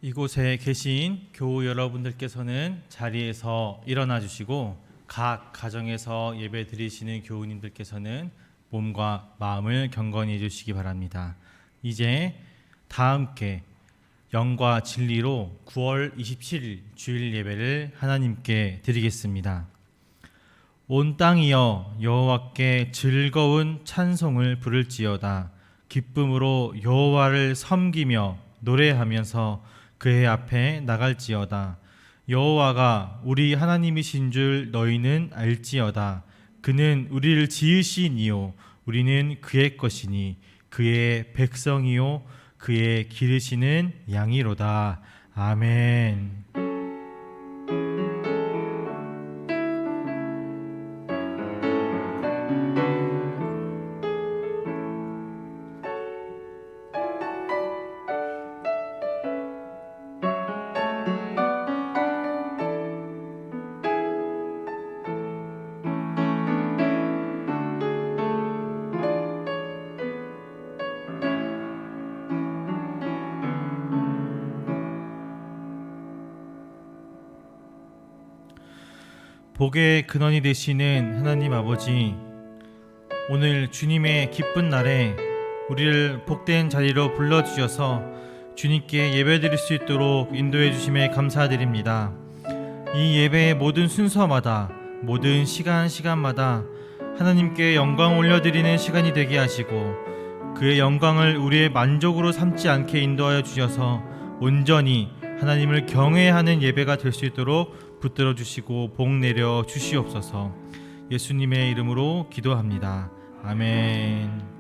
이곳에 계신 교우 여러분들께서는 자리에서 일어나 주시고, 각 가정에서 예배 드리시는 교우님들께서는 몸과 마음을 경건히 해주시기 바랍니다. 이제 다 함께 영과 진리로 9월 27일 주일 예배를 하나님께 드리겠습니다. 온 땅이여 여호와께 즐거운 찬송을 부를지어다. 기쁨으로 여호와를 섬기며 노래하면서 그의 앞에 나갈지어다. 여호와가 우리 하나님이신 줄 너희는 알지어다. 그는 우리를 지으신 이요 우리는 그의 것이니 그의 백성이요 그의 기르시는 양이로다. 아멘. 복의 근원이 되시는 하나님 아버지, 오늘 주님의 기쁜 날에 우리를 복된 자리로 불러주셔서 주님께 예배드릴 수 있도록 인도해 주심에 감사드립니다. 이 예배의 모든 순서마다, 모든 시간마다 하나님께 영광 올려드리는 시간이 되게 하시고, 그의 영광을 우리의 만족으로 삼지 않게 인도하여 주셔서 온전히 하나님을 경외하는 예배가 될 수 있도록 붙들어 주시고 복 내려 주시옵소서. 예수님의 이름으로 기도합니다. 아멘.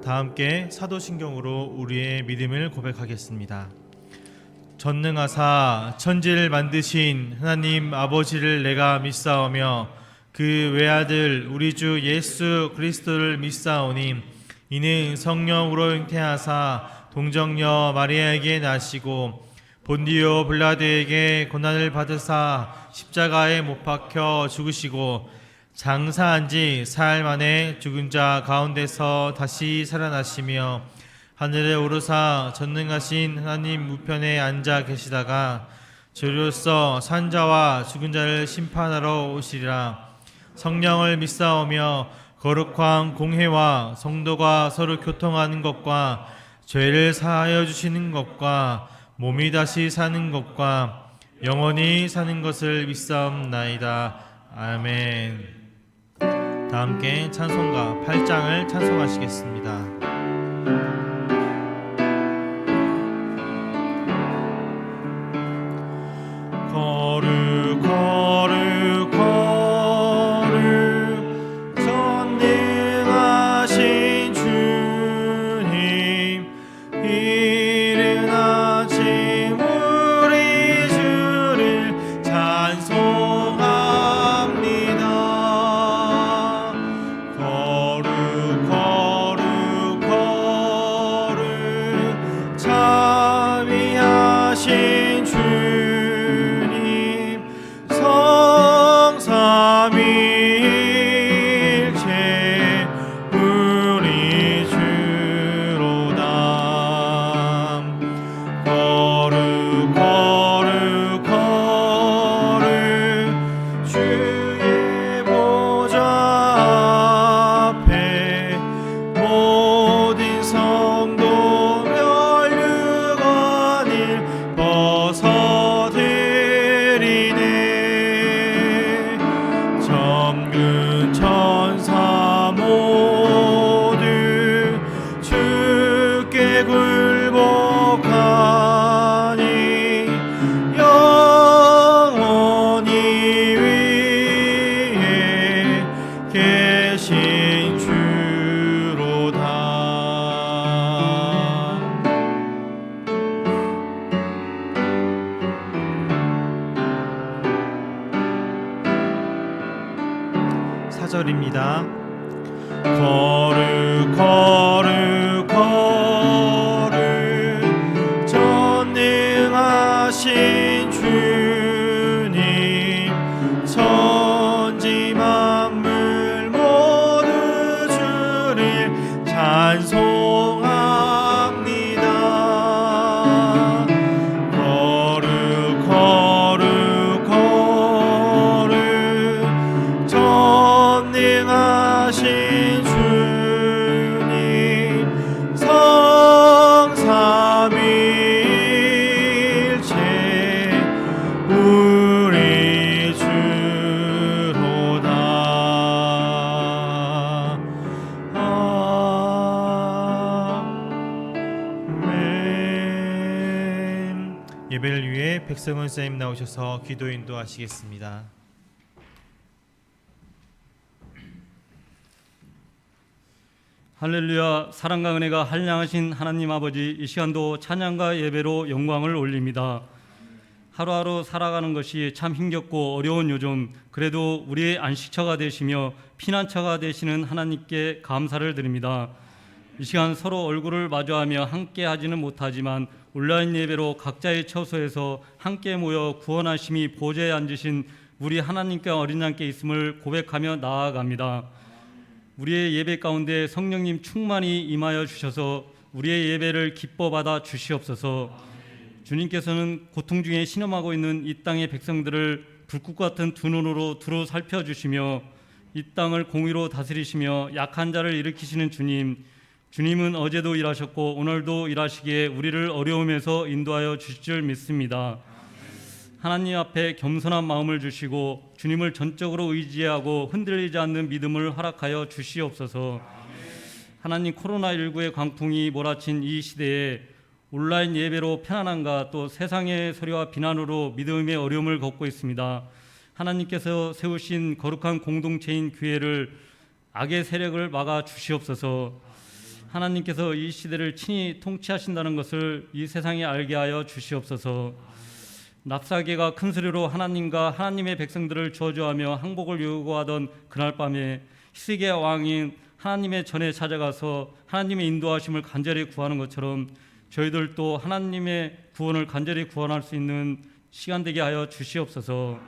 함께 사도신경으로 우리의 믿음을 고백하겠습니다. 전능하사 천지를 만드신 하나님 아버지를 내가 믿사오며 그 외아들 우리 주 예수 그리스도를 믿사오니 이는 성령으로 잉태하사 동정녀 마리아에게 나시고 본디오 빌라도에게 고난을 받으사 십자가에 못 박혀 죽으시고 장사한 지 사흘 만에 죽은 자 가운데서 다시 살아나시며 하늘에 오르사 전능하신 하나님 우편에 앉아 계시다가 저리로서 산자와 죽은 자를 심판하러 오시리라. 성령을 믿사오며 거룩한 공회와 성도가 서로 교통하는 것과 죄를 사하여 주시는 것과 몸이 다시 사는 것과 영원히 사는 것을 믿사옵나이다. 아멘. 다 함께 찬송가 8장을 찬송하시겠습니다. 거룩 거룩 거룩 전능하신 주님, 이른 아침 우리 주를 찬송합니다. 거룩 거룩 4절입니다. 거룩 거룩 거룩 전능하신 주님, 천지 만물 모두 주를 찬송합니다. 거룩 거룩 거룩 전능하신 주님, 성삼일체 우리 주로다. 아멘. 예배를 위해 백성은 쌤 나오셔서 기도 인도하시겠습니다. 할렐루야. 사랑과 은혜가 한량하신 하나님 아버지, 이 시간도 찬양과 예배로 영광을 올립니다. 하루하루 살아가는 것이 참 힘겹고 어려운 요즘, 그래도 우리의 안식처가 되시며 피난처가 되시는 하나님께 감사를 드립니다. 이 시간 서로 얼굴을 마주하며 함께 하지는 못하지만 온라인 예배로 각자의 처소에서 함께 모여 구원하심이 보좌에 앉으신 우리 하나님께 어린 양께 있음을 고백하며 나아갑니다. 우리의 예배 가운데 성령님 충만히 임하여 주셔서 우리의 예배를 기뻐 받아 주시옵소서. 주님께서는 고통 중에 신음하고 있는 이 땅의 백성들을 불꽃 같은 두 눈으로 두루 살펴주시며 이 땅을 공의로 다스리시며 약한 자를 일으키시는 주님, 주님은 어제도 일하셨고 오늘도 일하시기에 우리를 어려움에서 인도하여 주실 줄 믿습니다. 하나님 앞에 겸손한 마음을 주시고 주님을 전적으로 의지하고 흔들리지 않는 믿음을 허락하여 주시옵소서. 하나님, 코로나19의 광풍이 몰아친 이 시대에 온라인 예배로 편안함과 또 세상의 소리와 비난으로 믿음의 어려움을 겪고 있습니다. 하나님께서 세우신 거룩한 공동체인 교회를 악의 세력을 막아 주시옵소서. 하나님께서 이 시대를 친히 통치하신다는 것을 이 세상에 알게 하여 주시옵소서. 납사계가 큰 소리로 하나님과 하나님의 백성들을 저주하며 항복을 요구하던 그날 밤에 히스기야 왕인 하나님의 전에 찾아가서 하나님의 인도하심을 간절히 구하는 것처럼 저희들도 하나님의 구원을 간절히 구원할 수 있는 시간 되게 하여 주시옵소서.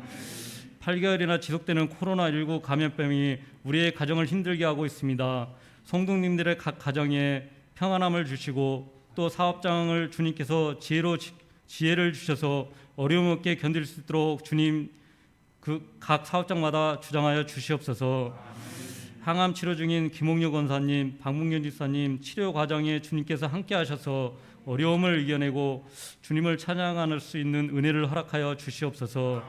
8개월이나 지속되는 코로나19 감염병이 우리의 가정을 힘들게 하고 있습니다. 성도님들의 각 가정에 평안함을 주시고 또 사업장을 주님께서 지혜를 주셔서 어려움 없게 견딜 수 있도록 주님 각 사업장마다 주장하여 주시옵소서. 항암 치료 중인 김홍유 권사님, 박문균 집사님 치료 과정에 주님께서 함께 하셔서 어려움을 이겨내고 주님을 찬양할 수 있는 은혜를 허락하여 주시옵소서.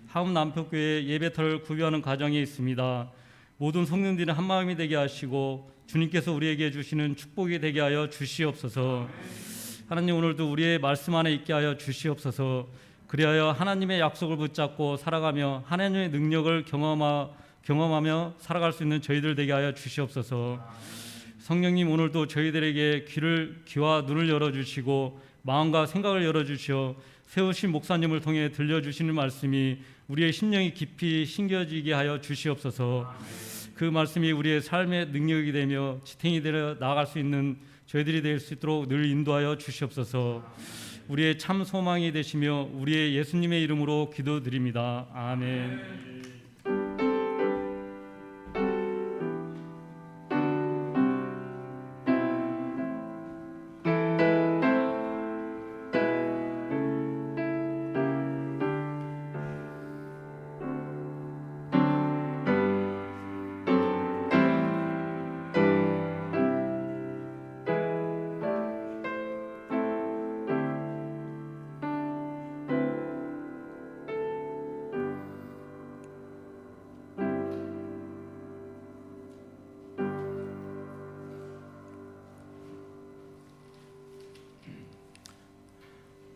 하움 남표교회 예배터를 구비하는 과정에 있습니다. 모든 성령들이 한마음이 되게 하시고 주님께서 우리에게 주시는 축복이 되게 하여 주시옵소서. 하나님, 오늘도 우리의 말씀 안에 있게 하여 주시옵소서. 그리하여 하나님의 약속을 붙잡고 살아가며 하나님의 능력을 경험하며 살아갈 수 있는 저희들 되게 하여 주시옵소서. 성령님, 오늘도 저희들에게 귀와 눈을 열어주시고 마음과 생각을 열어주시어 세우신 목사님을 통해 들려주시는 말씀이 우리의 심령이 깊이 심겨지게 하여 주시옵소서. 그 말씀이 우리의 삶의 능력이 되며 지탱이 되어 나아갈 수 있는 저희들이 될 수 있도록 늘 인도하여 주시옵소서. 우리의 참 소망이 되시며 우리의 예수님의 이름으로 기도드립니다. 아멘.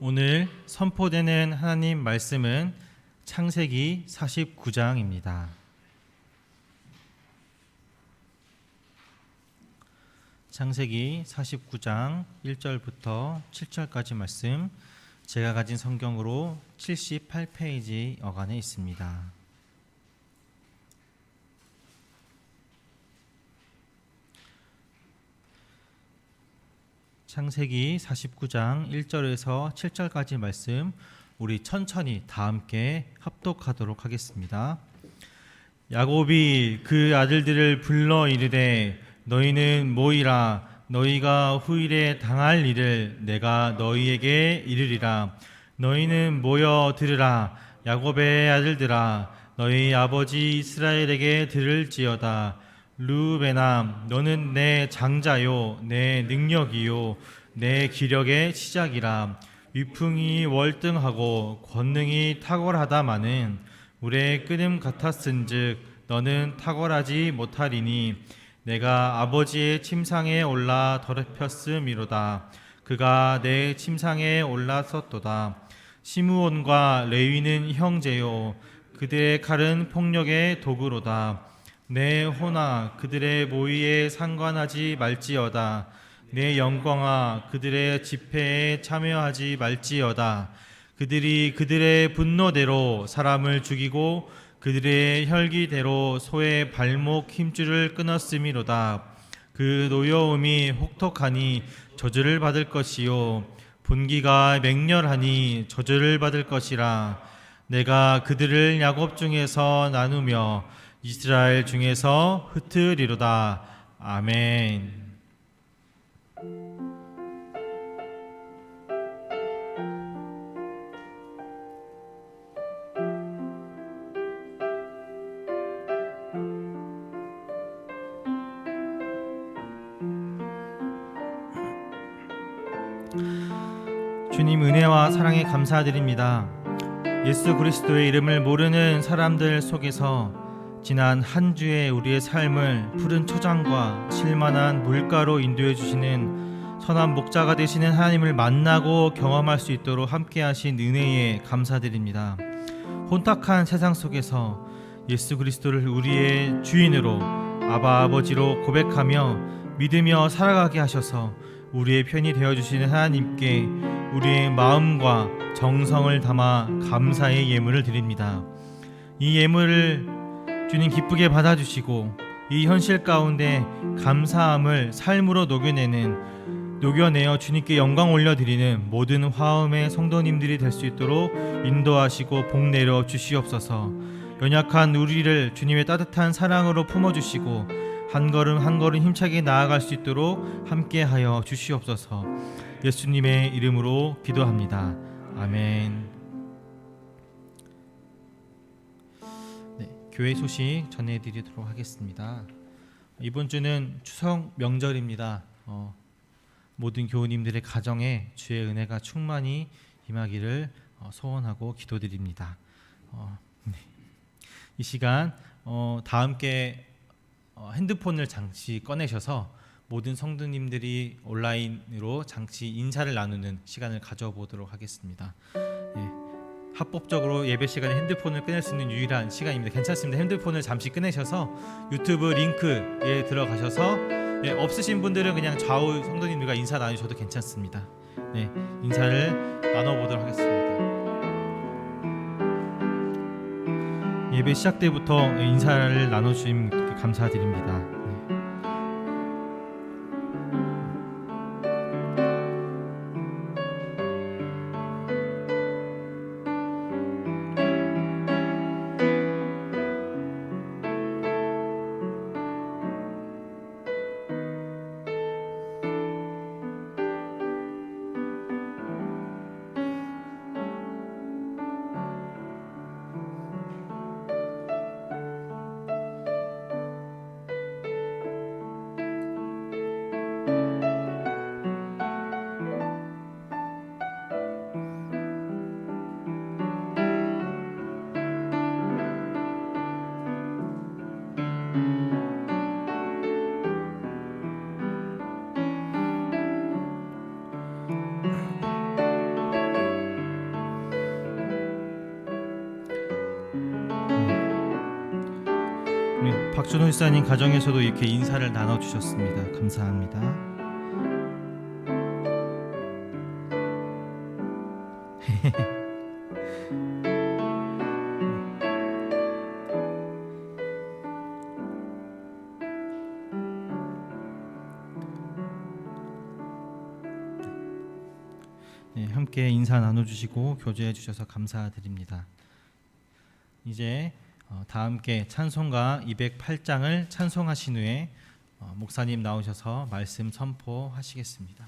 오늘 선포되는 하나님 말씀은 창세기 49장입니다. 창세기 49장 1절부터 7절까지 말씀, 제가 가진 성경으로 78페이지 어간에 있습니다. 창세기 49장 1절에서 7절까지 말씀 우리 천천히 다 함께 합독하도록 하겠습니다. 야곱이 그 아들들을 불러 이르되 너희는 모이라. 너희가 후일에 당할 일을 내가 너희에게 이르리라. 너희는 모여 들으라. 야곱의 아들들아, 너희 아버지 이스라엘에게 들을지어다. 르우벤아, 너는 내 장자요 내 능력이요 내 기력의 시작이라. 위풍이 월등하고 권능이 탁월하다마는 물의 끓음 같았은즉 너는 탁월하지 못하리니 내가 아버지의 침상에 올라 더럽혔음이로다. 그가 내 침상에 올랐었도다. 시므온과 레위는 형제요 그들의 칼은 폭력의 도구로다. 내 혼아, 그들의 모의에 상관하지 말지어다. 내 영광아, 그들의 집회에 참여하지 말지어다. 그들이 그들의 분노대로 사람을 죽이고 그들의 혈기대로 소의 발목 힘줄을 끊었음이로다. 그 노여움이 혹독하니 저주를 받을 것이요 분기가 맹렬하니 저주를 받을 것이라. 내가 그들을 야곱 중에서 나누며 이스라엘 중에서 흩으리로다. 아멘. 주님 은혜와 사랑에 감사드립니다. 예수 그리스도의 이름을 모르는 사람들 속에서 지난 한 주의 우리의 삶을 푸른 초장과 실만한 물가로 인도해 주시는 선한 목자가 되시는 하나님을 만나고 경험할 수 있도록 함께 하신 은혜에 감사드립니다. 혼탁한 세상 속에서 예수 그리스도를 우리의 주인으로 아바 아버지로 고백하며 믿으며 살아가게 하셔서 우리의 편이 되어주시는 하나님께 우리의 마음과 정성을 담아 감사의 예물을 드립니다. 이 예물을 주님 기쁘게 받아주시고 이 현실 가운데 감사함을 삶으로 녹여내어 주님께 영광 올려드리는 모든 화음의 성도님들이 될 수 있도록 인도하시고 복 내려 주시옵소서. 연약한 우리를 주님의 따뜻한 사랑으로 품어주시고 한 걸음 한 걸음 힘차게 나아갈 수 있도록 함께하여 주시옵소서. 예수님의 이름으로 기도합니다. 아멘. 네, 교회 소식 전해드리도록 하겠습니다. 이번 주는 추석 명절입니다. 모든 교우님들의 가정에 주의 은혜가 충만히 임하기를 소원하고 기도드립니다. 네. 이 시간 다 함께 핸드폰을 잠시 꺼내셔서 모든 성도님들이 온라인으로 잠시 인사를 나누는 시간을 가져보도록 하겠습니다. 예, 합법적으로 예배 시간에 핸드폰을 꺼낼 수 있는 유일한 시간입니다. 괜찮습니다. 핸드폰을 잠시 꺼내셔서 유튜브 링크에 들어가셔서 없으신 분들은 그냥 좌우 성도님들과 인사 나누셔도 괜찮습니다. 네, 인사를 나눠보도록 하겠습니다. 예배 시작 때부터 인사를 나눠주심 감사드립니다. 박준호 집사님 가정에서도 이렇게 인사를 나눠주셨습니다. 감사합니다. 함께 인사 나눠주시고 교제해 주셔서 감사드립니다. 이제 다 함께 찬송가 208장을 찬송하신 후에 목사님 나오셔서 말씀 선포하시겠습니다.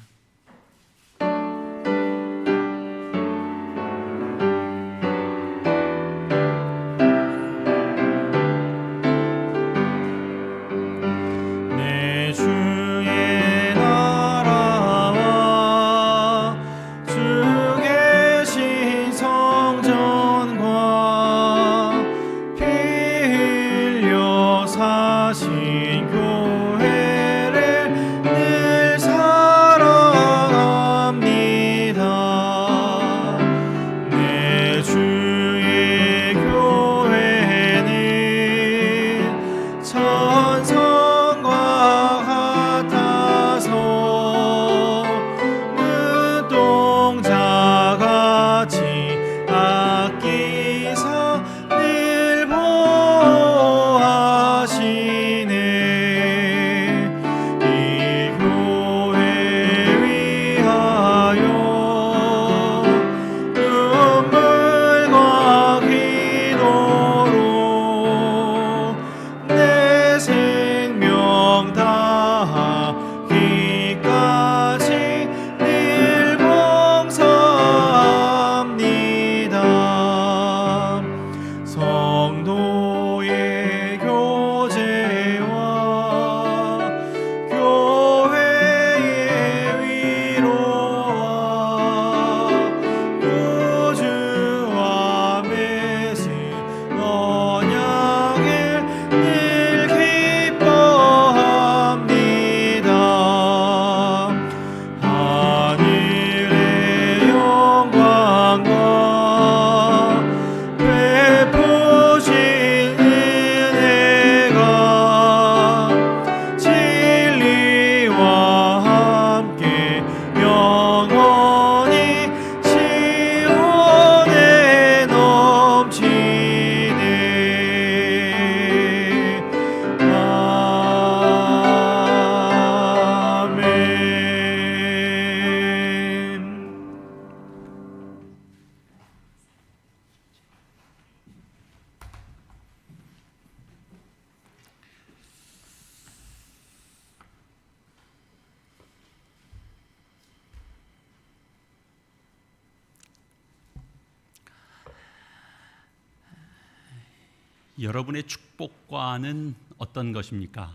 여러분의 축복과는 어떤 것입니까?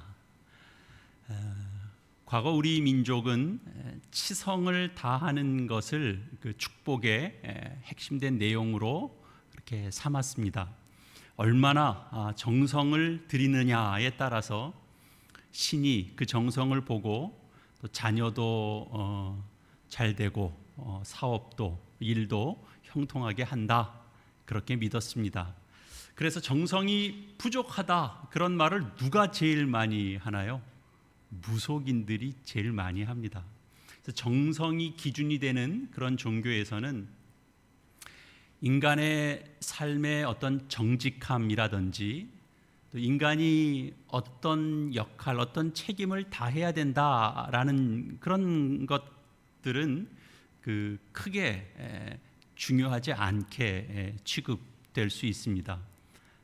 과거 우리 민족은 치성을 다하는 것을 그 축복의 핵심된 내용으로 그렇게 삼았습니다. 얼마나 정성을 들이느냐에 따라서 신이 그 정성을 보고 또 자녀도 잘 되고 사업도 일도 형통하게 한다, 그렇게 믿었습니다. 그래서 정성이 부족하다, 그런 말을 누가 제일 많이 하나요? 무속인들이 제일 많이 합니다. 그래서 정성이 기준이 되는 그런 종교에서는 인간의 삶의 어떤 정직함이라든지 또 인간이 어떤 역할, 어떤 책임을 다해야 된다라는 그런 것들은 크게 중요하지 않게 취급될 수 있습니다.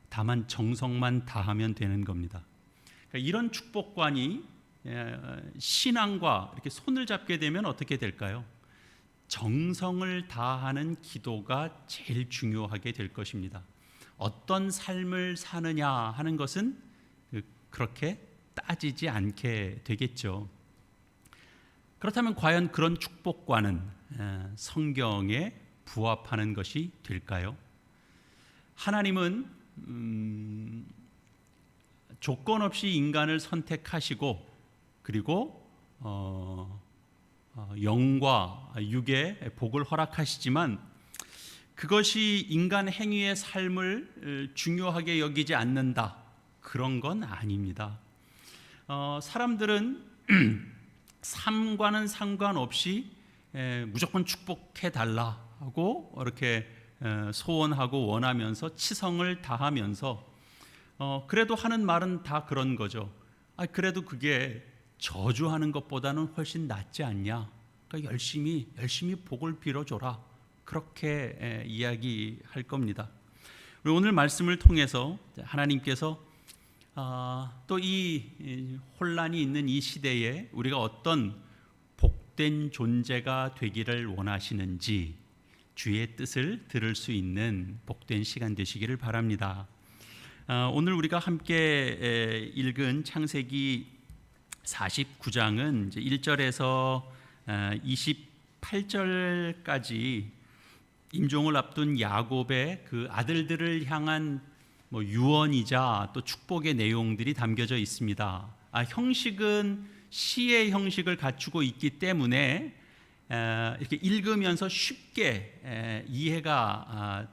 다만 정성만 다하면 되는 겁니다. 그러니까 이런 축복관이 신앙과 이렇게 손을 잡게 되면 어떻게 될까요? 정성을 다하는 기도가 제일 중요하게 될 것입니다. 어떤 삶을 사느냐 하는 것은 그렇게 따지지 않게 되겠죠. 그렇다면 과연 그런 축복과는 성경에 부합하는 것이 될까요? 하나님은 조건 없이 인간을 선택하시고 그리고 영과 육의 복을 허락하시지만 그것이 인간 행위의 삶을 중요하게 여기지 않는다, 그런 건 아닙니다. 사람들은 삶과는 상관없이 무조건 축복해 달라고 이렇게 소원하고 원하면서 치성을 다하면서 그래도 하는 말은 다 그런 거죠. 그래도 그게 저주하는 것보다는 훨씬 낫지 않냐? 그러니까 열심히 복을 빌어줘라, 그렇게 이야기할 겁니다. 오늘 말씀을 통해서 하나님께서 또 이 혼란이 있는 이 시대에 우리가 어떤 복된 존재가 되기를 원하시는지 주의 뜻을 들을 수 있는 복된 시간 되시기를 바랍니다. 오늘 우리가 함께 읽은 창세기 49장은 1절에서 28절까지 임종을 앞둔 야곱의 그 아들들을 향한 유언이자 또 축복의 내용들이 담겨져 있습니다. 형식은 시의 형식을 갖추고 있기 때문에 이렇게 읽으면서 쉽게 이해가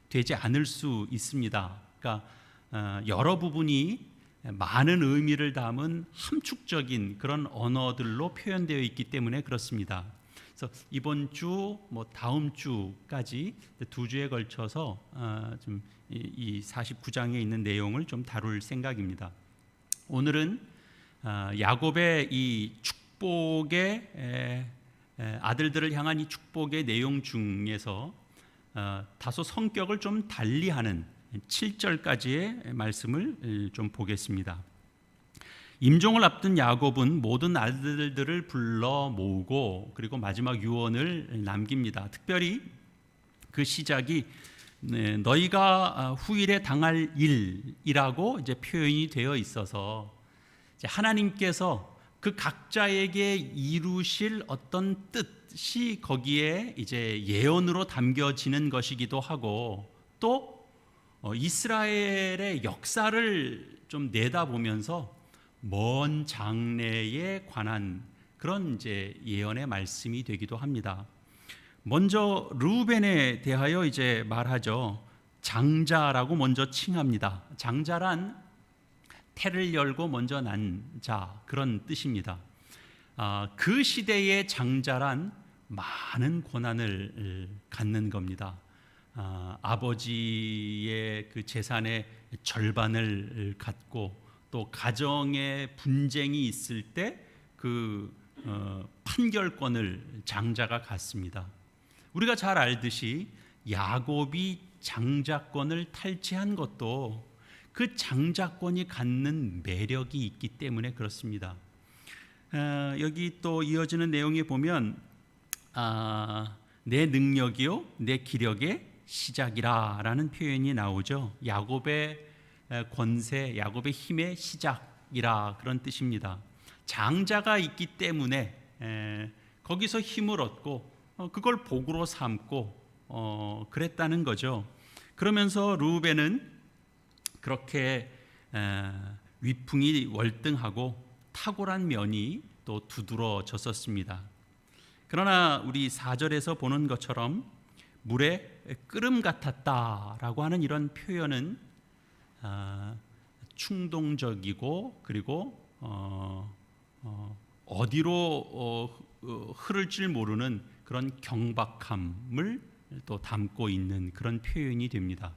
되지 않을 수 있습니다. 그러니까 여러 부분이 많은 의미를 담은 함축적인 그런 언어들로 표현되어 있기 때문에 그렇습니다. 그래서 이번 주, 다음 주까지 2주에 걸쳐서 좀 이 49장에 있는 내용을 좀 다룰 생각입니다. 오늘은 야곱의 이 축복의 아들들을 향한 이 축복의 내용 중에서 다소 성격을 좀 달리하는 7절까지의 말씀을 좀 보겠습니다. 임종을 앞둔 야곱은 모든 아들들을 불러 모으고 그리고 마지막 유언을 남깁니다. 특별히 그 시작이 너희가 후일에 당할 일이라고 이제 표현이 되어 있어서 이제 하나님께서 그 각자에게 이루실 어떤 뜻이 거기에 이제 예언으로 담겨지는 것이기도 하고 또 이스라엘의 역사를 좀 내다보면서 먼 장래에 관한 그런 이제 예언의 말씀이 되기도 합니다. 먼저 르우벤에 대하여 이제 말하죠. 장자라고 먼저 칭합니다. 장자란 태를 열고 먼저 난 자 그런 뜻입니다. 그 시대의 장자란 많은 고난을 갖는 겁니다. 아버지의 그 재산의 절반을 갖고 또 가정의 분쟁이 있을 때 그 판결권을 장자가 갖습니다. 우리가 잘 알듯이 야곱이 장자권을 탈취한 것도 그 장자권이 갖는 매력이 있기 때문에 그렇습니다. 여기 또 이어지는 내용에 보면 내 능력이요 내 기력의 시작이라라는 표현이 나오죠. 야곱의 권세, 야곱의 힘의 시작이라 그런 뜻입니다. 장자가 있기 때문에 거기서 힘을 얻고 그걸 복으로 삼고 그랬다는 거죠. 그러면서 르우벤은 그렇게 위풍이 월등하고 탁월한 면이 또 두드러졌었습니다. 그러나 우리 4절에서 보는 것처럼 물에 끓음 같았다라고 하는 이런 표현은 충동적이고 그리고 어디로 흐를지 모르는 그런 경박함을 또 담고 있는 그런 표현이 됩니다.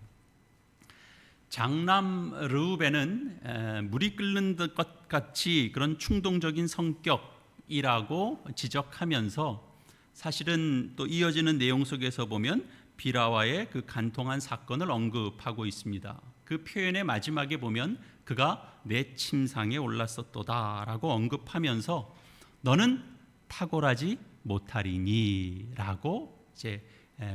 장남 르우벤은 물이 끓는 것 같이 그런 충동적인 성격이라고 지적하면서 사실은 또 이어지는 내용 속에서 보면 비라와의 그 간통한 사건을 언급하고 있습니다. 그 표현의 마지막에 보면 그가 내 침상에 올랐었도다라고 언급하면서 너는 탁월하지 못하리니라고 이제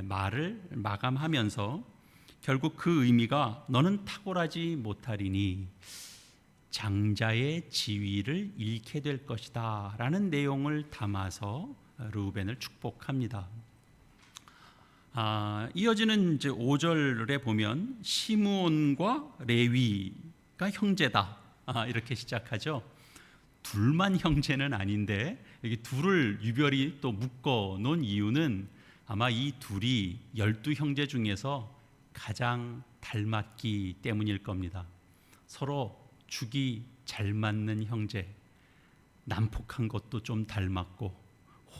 말을 마감하면서 결국 그 의미가 너는 탁월하지 못하리니 장자의 지위를 잃게 될 것이다라는 내용을 담아서 르우벤을 축복합니다. 이어지는 이제 5절에 보면 시므온과 레위가 형제다 이렇게 시작하죠. 둘만 형제는 아닌데 여기 둘을 유별히 또 묶어 놓은 이유는 아마 이 둘이 12형제 중에서 가장 닮았기 때문일 겁니다. 서로 죽이 잘 맞는 형제, 난폭한 것도 좀 닮았고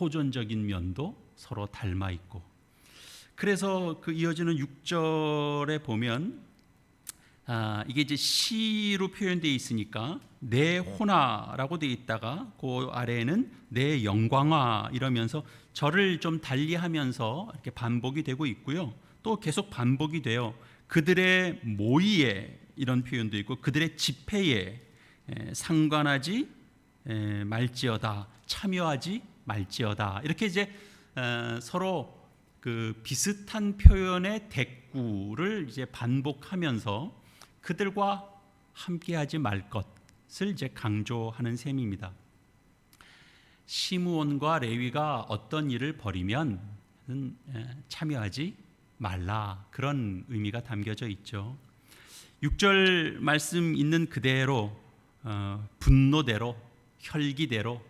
호전적인 면도 서로 닮아 있고 그래서 그 이어지는 6절에 보면 이게 이제 시로 표현되어 있으니까 내 호나라고 되어 있다가 그 아래에는 내 영광아 이러면서 절을 좀 달리하면서 이렇게 반복이 되고 있고요. 또 계속 반복이 돼요. 그들의 모의에 이런 표현도 있고 그들의 집회에 상관하지 말지어다, 참여하지 말지어다. 이렇게 이제 서로 그 비슷한 표현의 대꾸를 이제 반복하면서 그들과 함께하지 말 것을 이제 강조하는 셈입니다. 시므온과 레위가 어떤 일을 벌이면 참여하지 말라, 그런 의미가 담겨져 있죠. 6절 말씀 있는 그대로 분노대로 혈기대로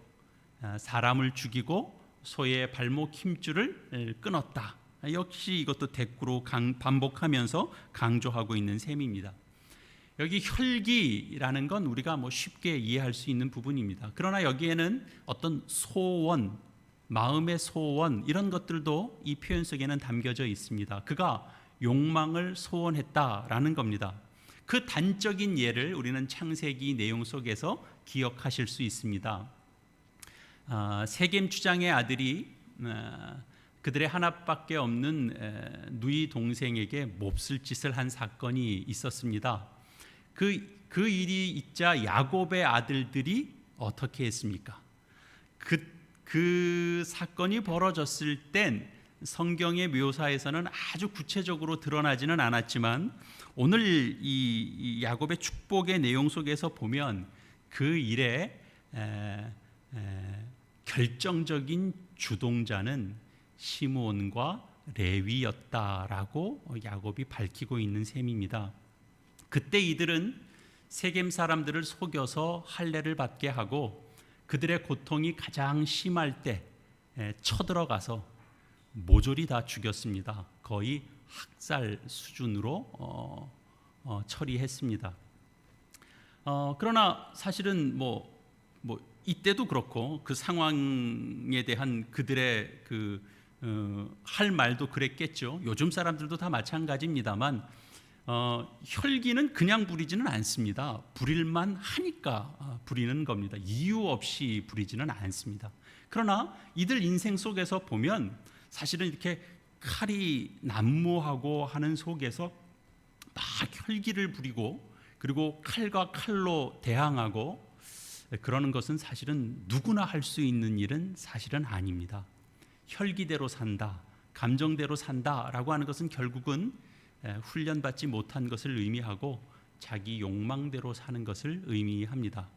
사람을 죽이고 소의 발목 힘줄을 끊었다. 역시 이것도 대꾸로 반복하면서 강조하고 있는 셈입니다. 여기 혈기라는 건 우리가 쉽게 이해할 수 있는 부분입니다. 그러나 여기에는 어떤 소원, 마음의 소원 이런 것들도 이 표현 속에는 담겨져 있습니다. 그가 욕망을 소원했다라는 겁니다. 그 단적인 예를 우리는 창세기 내용 속에서 기억하실 수 있습니다. 세겜 주장의 아들이 그들의 하나밖에 없는 누이 동생에게 몹쓸 짓을 한 사건이 있었습니다. 그 일이 있자 야곱의 아들들이 어떻게 했습니까? 그 사건이 벌어졌을 땐 성경의 묘사에서는 아주 구체적으로 드러나지는 않았지만 오늘 이 야곱의 축복의 내용 속에서 보면 그 일에 결정적인 주동자는 시므온과 레위였다라고 야곱이 밝히고 있는 셈입니다. 그때 이들은 세겜 사람들을 속여서 할례를 받게 하고 그들의 고통이 가장 심할 때 쳐들어가서 모조리 다 죽였습니다. 거의 학살 수준으로 처리했습니다. 그러나 사실은 이때도 그렇고 그 상황에 대한 그들의 할 말도 그랬겠죠. 요즘 사람들도 다 마찬가지입니다만 혈기는 그냥 부리지는 않습니다. 부릴만 하니까 부리는 겁니다. 이유 없이 부리지는 않습니다. 그러나 이들 인생 속에서 보면 사실은 이렇게 칼이 난무하고 하는 속에서 막 혈기를 부리고 그리고 칼과 칼로 대항하고 그러는 것은 사실은 누구나 할 수 있는 일은 사실은 아닙니다. 혈기대로 산다, 감정대로 산다라고 하는 것은 결국은 훈련받지 못한 것을 의미하고 자기 욕망대로 사는 것을 의미합니다.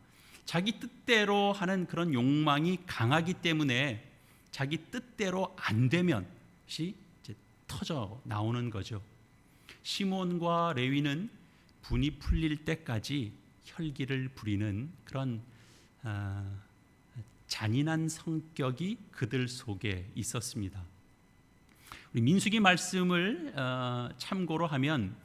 자기 뜻대로 하는 그런 욕망이 강하기 때문에 자기 뜻대로 안 되면 이제 터져 나오는 거죠. 시몬과 레위는 분이 풀릴 때까지 혈기를 부리는 그런 잔인한 성격이 그들 속에 있었습니다. 우리 민수기 말씀을 참고로 하면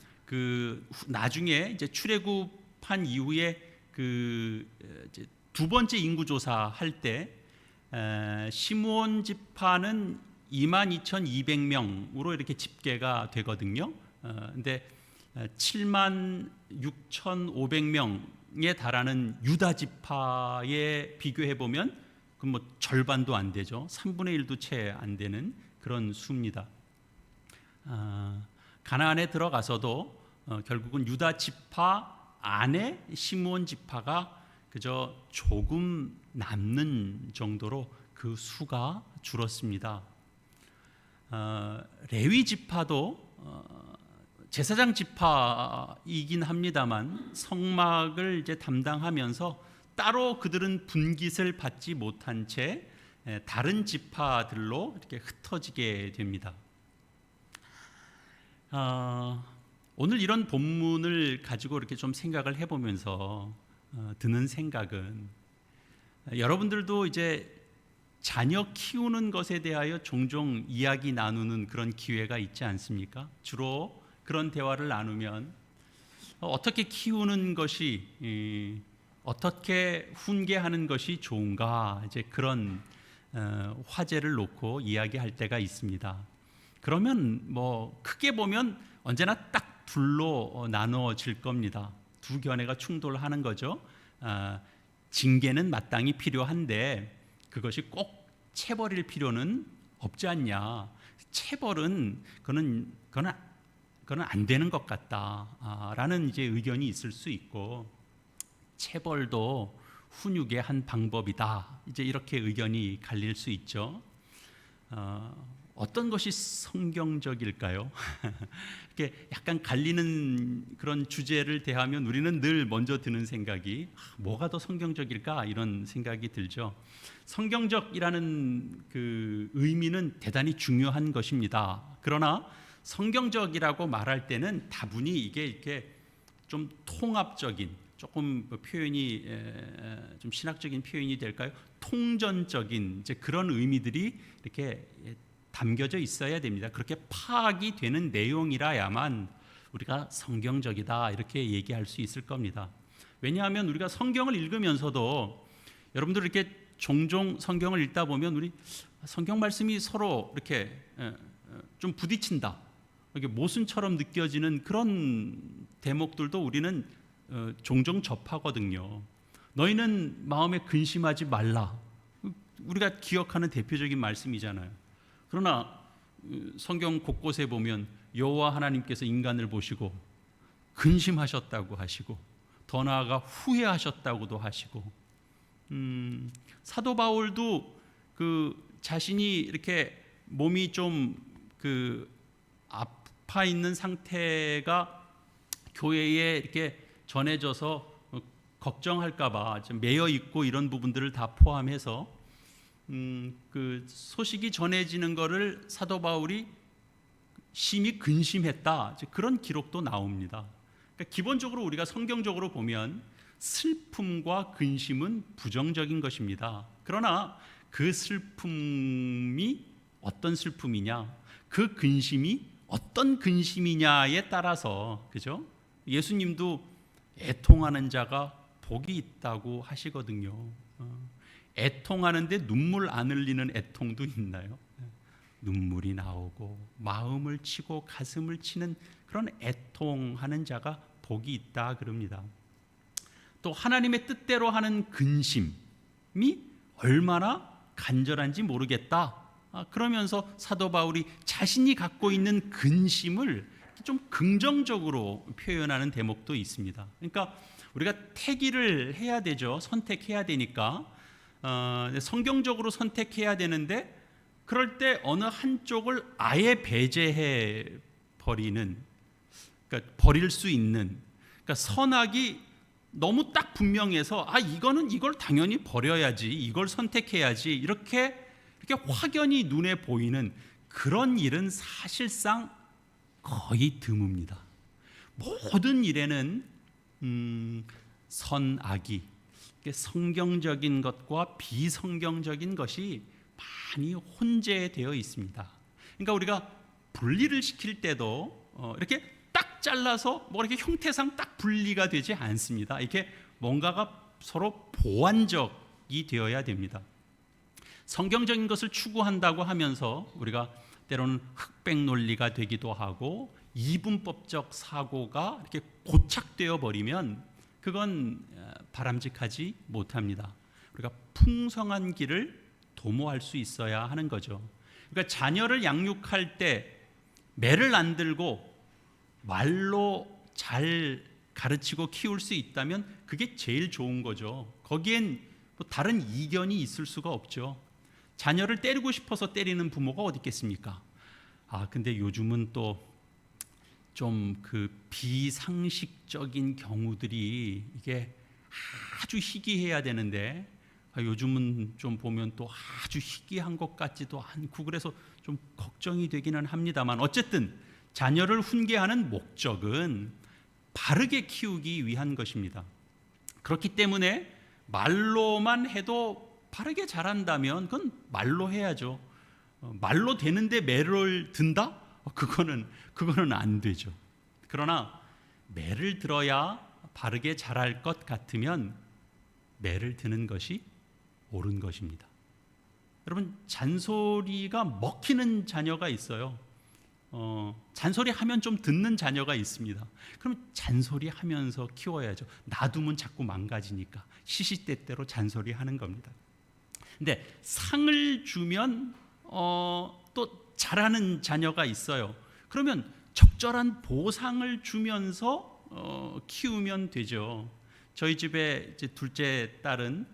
나중에 이제 출애굽한 이후에 이제 두 번째 인구 조사할 때 시므온 지파는 22,200명으로 이렇게 집계가 되거든요. 근데 76,500명에 달하는 유다 지파에 비교해 보면 그 절반도 안 되죠. 3분의 1도 채 안 되는 그런 수입니다. 가나안에 들어가서도 결국은 유다 지파 안에 시므온 지파가 그저 조금 남는 정도로 그 수가 줄었습니다. 레위 지파도 제사장 지파이긴 합니다만 성막을 이제 담당하면서 따로 그들은 분깃을 받지 못한 채 다른 지파들로 이렇게 흩어지게 됩니다. 오늘 이런 본문을 가지고 이렇게 좀 생각을 해보면서 드는 생각은 여러분들도 이제 자녀 키우는 것에 대하여 종종 이야기 나누는 그런 기회가 있지 않습니까? 주로 그런 대화를 나누면 어떻게 키우는 것이 어떻게 훈계하는 것이 좋은가 이제 그런 화제를 놓고 이야기할 때가 있습니다. 그러면 크게 보면 언제나 딱 둘로 나누어질 겁니다. 두 견해가 충돌하는 거죠. 징계는 마땅히 필요한데 그것이 꼭 체벌일 필요는 없지 않냐. 체벌은 그거는 안 되는 것 같다라는 이제 의견이 있을 수 있고, 체벌도 훈육의 한 방법이다. 이제 이렇게 의견이 갈릴 수 있죠. 어떤 것이 성경적일까요? 이렇게 약간 갈리는 그런 주제를 대하면 우리는 늘 먼저 드는 생각이 뭐가 더 성경적일까 이런 생각이 들죠. 성경적이라는 그 의미는 대단히 중요한 것입니다. 그러나 성경적이라고 말할 때는 다분히 이게 이렇게 좀 통합적인, 조금 표현이 좀 신학적인 표현이 될까요? 통전적인 이제 그런 의미들이 이렇게 담겨져 있어야 됩니다. 그렇게 파악이 되는 내용이라야만 우리가 성경적이다 이렇게 얘기할 수 있을 겁니다. 왜냐하면 우리가 성경을 읽으면서도 여러분들 이렇게 종종 성경을 읽다 보면 우리 성경 말씀이 서로 이렇게 좀 부딪힌다, 이렇게 모순처럼 느껴지는 그런 대목들도 우리는 종종 접하거든요. 너희는 마음에 근심하지 말라. 우리가 기억하는 대표적인 말씀이잖아요. 그러나 성경 곳곳에 보면 여호와 하나님께서 인간을 보시고 근심하셨다고 하시고 더 나아가 후회하셨다고도 하시고, 사도 바울도 그 자신이 이렇게 몸이 좀 그 아파 있는 상태가 교회에 이렇게 전해져서 걱정할까봐 좀 매여 있고 이런 부분들을 다 포함해서 그 소식이 전해지는 것을 사도 바울이 심히 근심했다, 그런 기록도 나옵니다. 그러니까 기본적으로 우리가 성경적으로 보면 슬픔과 근심은 부정적인 것입니다. 그러나 그 슬픔이 어떤 슬픔이냐, 그 근심이 어떤 근심이냐에 따라서, 그죠? 예수님도 애통하는 자가 복이 있다고 하시거든요. 애통하는데 눈물 안 흘리는 애통도 있나요? 눈물이 나오고 마음을 치고 가슴을 치는 그런 애통하는 자가 복이 있다 그럽니다. 또 하나님의 뜻대로 하는 근심이 얼마나 간절한지 모르겠다. 그러면서 사도 바울이 자신이 갖고 있는 근심을 좀 긍정적으로 표현하는 대목도 있습니다. 그러니까 우리가 택일을 해야 되죠. 선택해야 되니까 성경적으로 선택해야 되는데, 그럴 때 어느 한쪽을 아예 배제해 버리는, 그러니까 버릴 수 있는, 그러니까 선악이 너무 딱 분명해서 이걸 당연히 버려야지, 이걸 선택해야지, 이렇게 확연히 눈에 보이는 그런 일은 사실상 거의 드뭅니다. 모든 일에는 선악이, 성경적인 것과 비성경적인 것이 많이 혼재되어 있습니다. 그러니까 우리가 분리를 시킬 때도 이렇게 딱 잘라서 이렇게 형태상 딱 분리가 되지 않습니다. 이렇게 뭔가가 서로 보완적이 되어야 됩니다. 성경적인 것을 추구한다고 하면서 우리가 때로는 흑백 논리가 되기도 하고 이분법적 사고가 이렇게 고착되어 버리면 그건 바람직하지 못합니다. 우리가 풍성한 길을 도모할 수 있어야 하는 거죠. 그러니까 자녀를 양육할 때 매를 안 들고 말로 잘 가르치고 키울 수 있다면 그게 제일 좋은 거죠. 거기엔 다른 이견이 있을 수가 없죠. 자녀를 때리고 싶어서 때리는 부모가 어디 있겠습니까? 근데 요즘은 또 좀 그 비상식적인 경우들이 이게 아주 희귀해야 되는데 요즘은 좀 보면 또 아주 희귀한 것 같지도 않고, 그래서 좀 걱정이 되기는 합니다만, 어쨌든 자녀를 훈계하는 목적은 바르게 키우기 위한 것입니다. 그렇기 때문에 말로만 해도 바르게 자란다면 그건 말로 해야죠. 말로 되는데 매를 든다? 그거는 안 되죠. 그러나 매를 들어야 바르게 자랄 것 같으면 매를 드는 것이 옳은 것입니다. 여러분, 잔소리가 먹히는 자녀가 있어요. 잔소리하면 좀 듣는 자녀가 있습니다. 그럼 잔소리하면서 키워야죠. 놔두면 자꾸 망가지니까 시시때때로 잔소리하는 겁니다. 근데 상을 주면 또 잘하는 자녀가 있어요. 그러면 적절한 보상을 주면서 키우면 되죠. 저희 집에 이제 둘째 딸은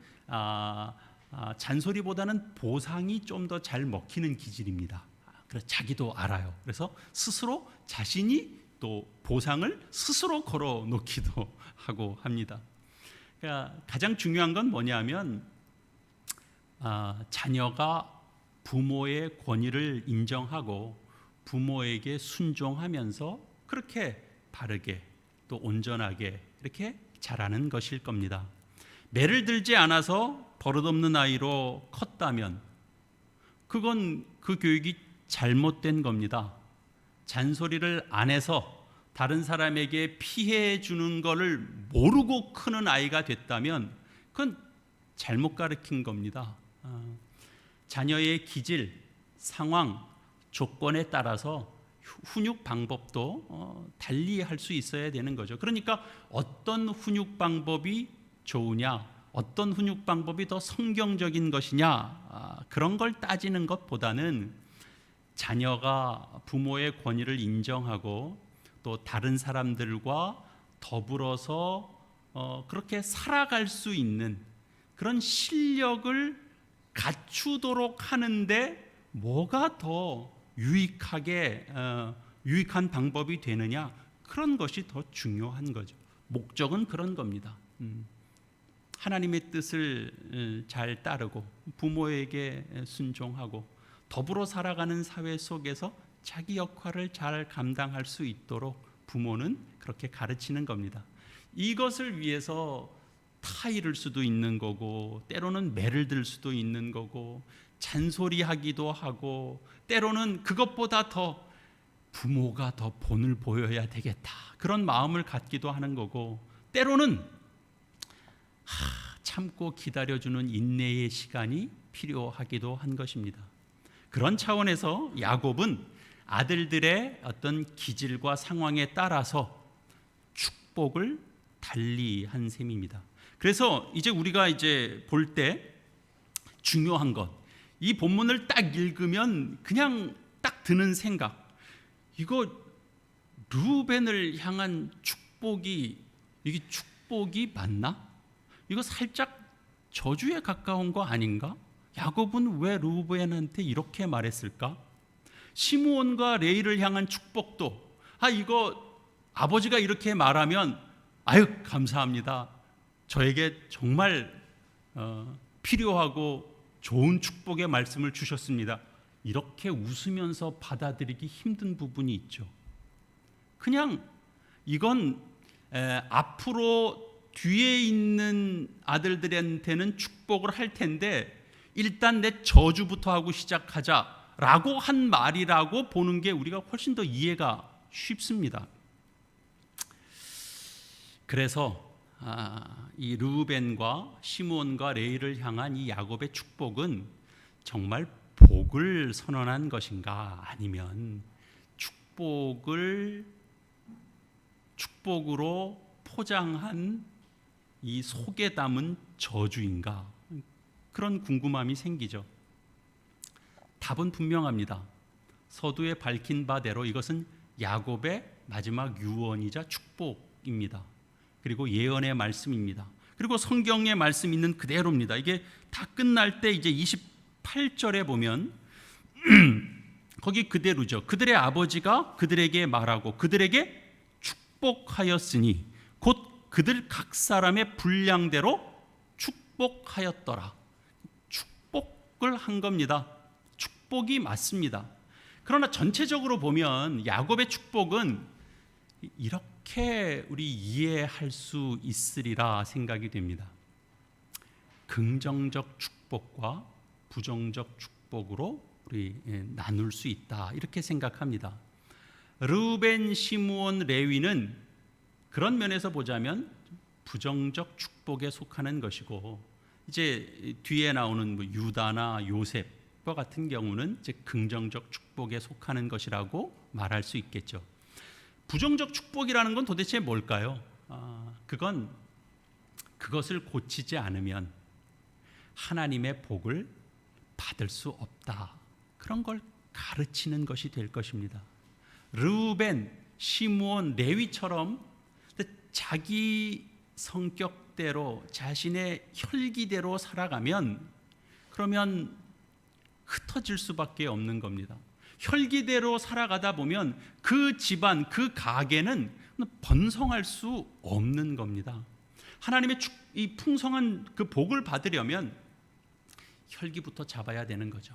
잔소리보다는 보상이 좀 더 잘 먹히는 기질입니다. 그래서 자기도 알아요. 그래서 스스로 자신이 또 보상을 스스로 걸어 놓기도 하고 합니다. 그러니까 가장 중요한 건 뭐냐면 자녀가 부모의 권위를 인정하고 부모에게 순종하면서 그렇게 바르게 또 온전하게 이렇게 자라는 것일 겁니다. 매를 들지 않아서 버릇없는 아이로 컸다면 그건 그 교육이 잘못된 겁니다. 잔소리를 안 해서 다른 사람에게 피해 주는 것을 모르고 크는 아이가 됐다면 그건 잘못 가르친 겁니다. 자녀의 기질, 상황, 조건에 따라서 훈육 방법도 달리 할 수 있어야 되는 거죠. 그러니까 어떤 훈육 방법이 좋으냐, 어떤 훈육 방법이 더 성경적인 것이냐, 그런 걸 따지는 것보다는 자녀가 부모의 권위를 인정하고 또 다른 사람들과 더불어서 그렇게 살아갈 수 있는 그런 실력을 갖추도록 하는데 뭐가 더 유익한 방법이 되느냐, 그런 것이 더 중요한 거죠. 목적은 그런 겁니다. 하나님의 뜻을 잘 따르고 부모에게 순종하고 더불어 살아가는 사회 속에서 자기 역할을 잘 감당할 수 있도록 부모는 그렇게 가르치는 겁니다. 이것을 위해서 타이를 수도 있는 거고 때로는 매를 들 수도 있는 거고 잔소리하기도 하고 때로는 그것보다 더 부모가 더 본을 보여야 되겠다 그런 마음을 갖기도 하는 거고 때로는 참고 기다려주는 인내의 시간이 필요하기도 한 것입니다. 그런 차원에서 야곱은 아들들의 어떤 기질과 상황에 따라서 축복을 달리한 셈입니다. 그래서 이제 우리가 볼 때 중요한 것, 이 본문을 딱 읽으면 그냥 딱 드는 생각, 이거 르우벤을 향한 축복이 이게 축복이 맞나? 이거 살짝 저주에 가까운 거 아닌가? 야곱은 왜 르우벤한테 이렇게 말했을까? 시므온과 레위를 향한 축복도 이거 아버지가 이렇게 말하면 아유 감사합니다. 저에게 정말 필요하고 좋은 축복의 말씀을 주셨습니다. 이렇게 웃으면서 받아들이기 힘든 부분이 있죠. 그냥 이건 앞으로 뒤에 있는 아들들한테는 축복을 할 텐데 일단 내 저주부터 하고 시작하자라고 한 말이라고 보는 게 우리가 훨씬 더 이해가 쉽습니다. 그래서 이 르우벤과 시므온과 레위를 향한 이 야곱의 축복은 정말 복을 선언한 것인가 아니면 축복으로 포장한 이 속에 담은 저주인가, 그런 궁금함이 생기죠. 답은 분명합니다. 서두에 밝힌 바대로 이것은 야곱의 마지막 유언이자 축복입니다. 그리고 예언의 말씀입니다. 그리고 성경의 말씀 있는 그대로입니다. 이게 다 끝날 때 이제 28절에 보면 거기 그대로죠. 그들의 아버지가 그들에게 말하고 그들에게 축복하였으니 곧 그들 각 사람의 분량대로 축복하였더라. 축복을 한 겁니다. 축복이 맞습니다. 그러나 전체적으로 보면 야곱의 축복은 이렇게 우리 이해할 수 있으리라 생각이 됩니다. 긍정적 축복과 부정적 축복으로 우리 나눌 수 있다 이렇게 생각합니다. 르우벤, 시므온, 레위는 그런 면에서 보자면 부정적 축복에 속하는 것이고 이제 뒤에 나오는 유다나 요셉과 같은 경우는 이제 긍정적 축복에 속하는 것이라고 말할 수 있겠죠. 부정적 축복이라는 건 도대체 뭘까요? 그것을 고치지 않으면 하나님의 복을 받을 수 없다. 그런 걸 가르치는 것이 될 것입니다. 르우벤, 시므온, 레위처럼 자기 성격대로 자신의 혈기대로 살아가면 그러면 흩어질 수밖에 없는 겁니다. 혈기대로 살아가다 보면 그 집안, 그 가게는 번성할 수 없는 겁니다. 하나님의 이 풍성한 그 복을 받으려면 혈기부터 잡아야 되는 거죠.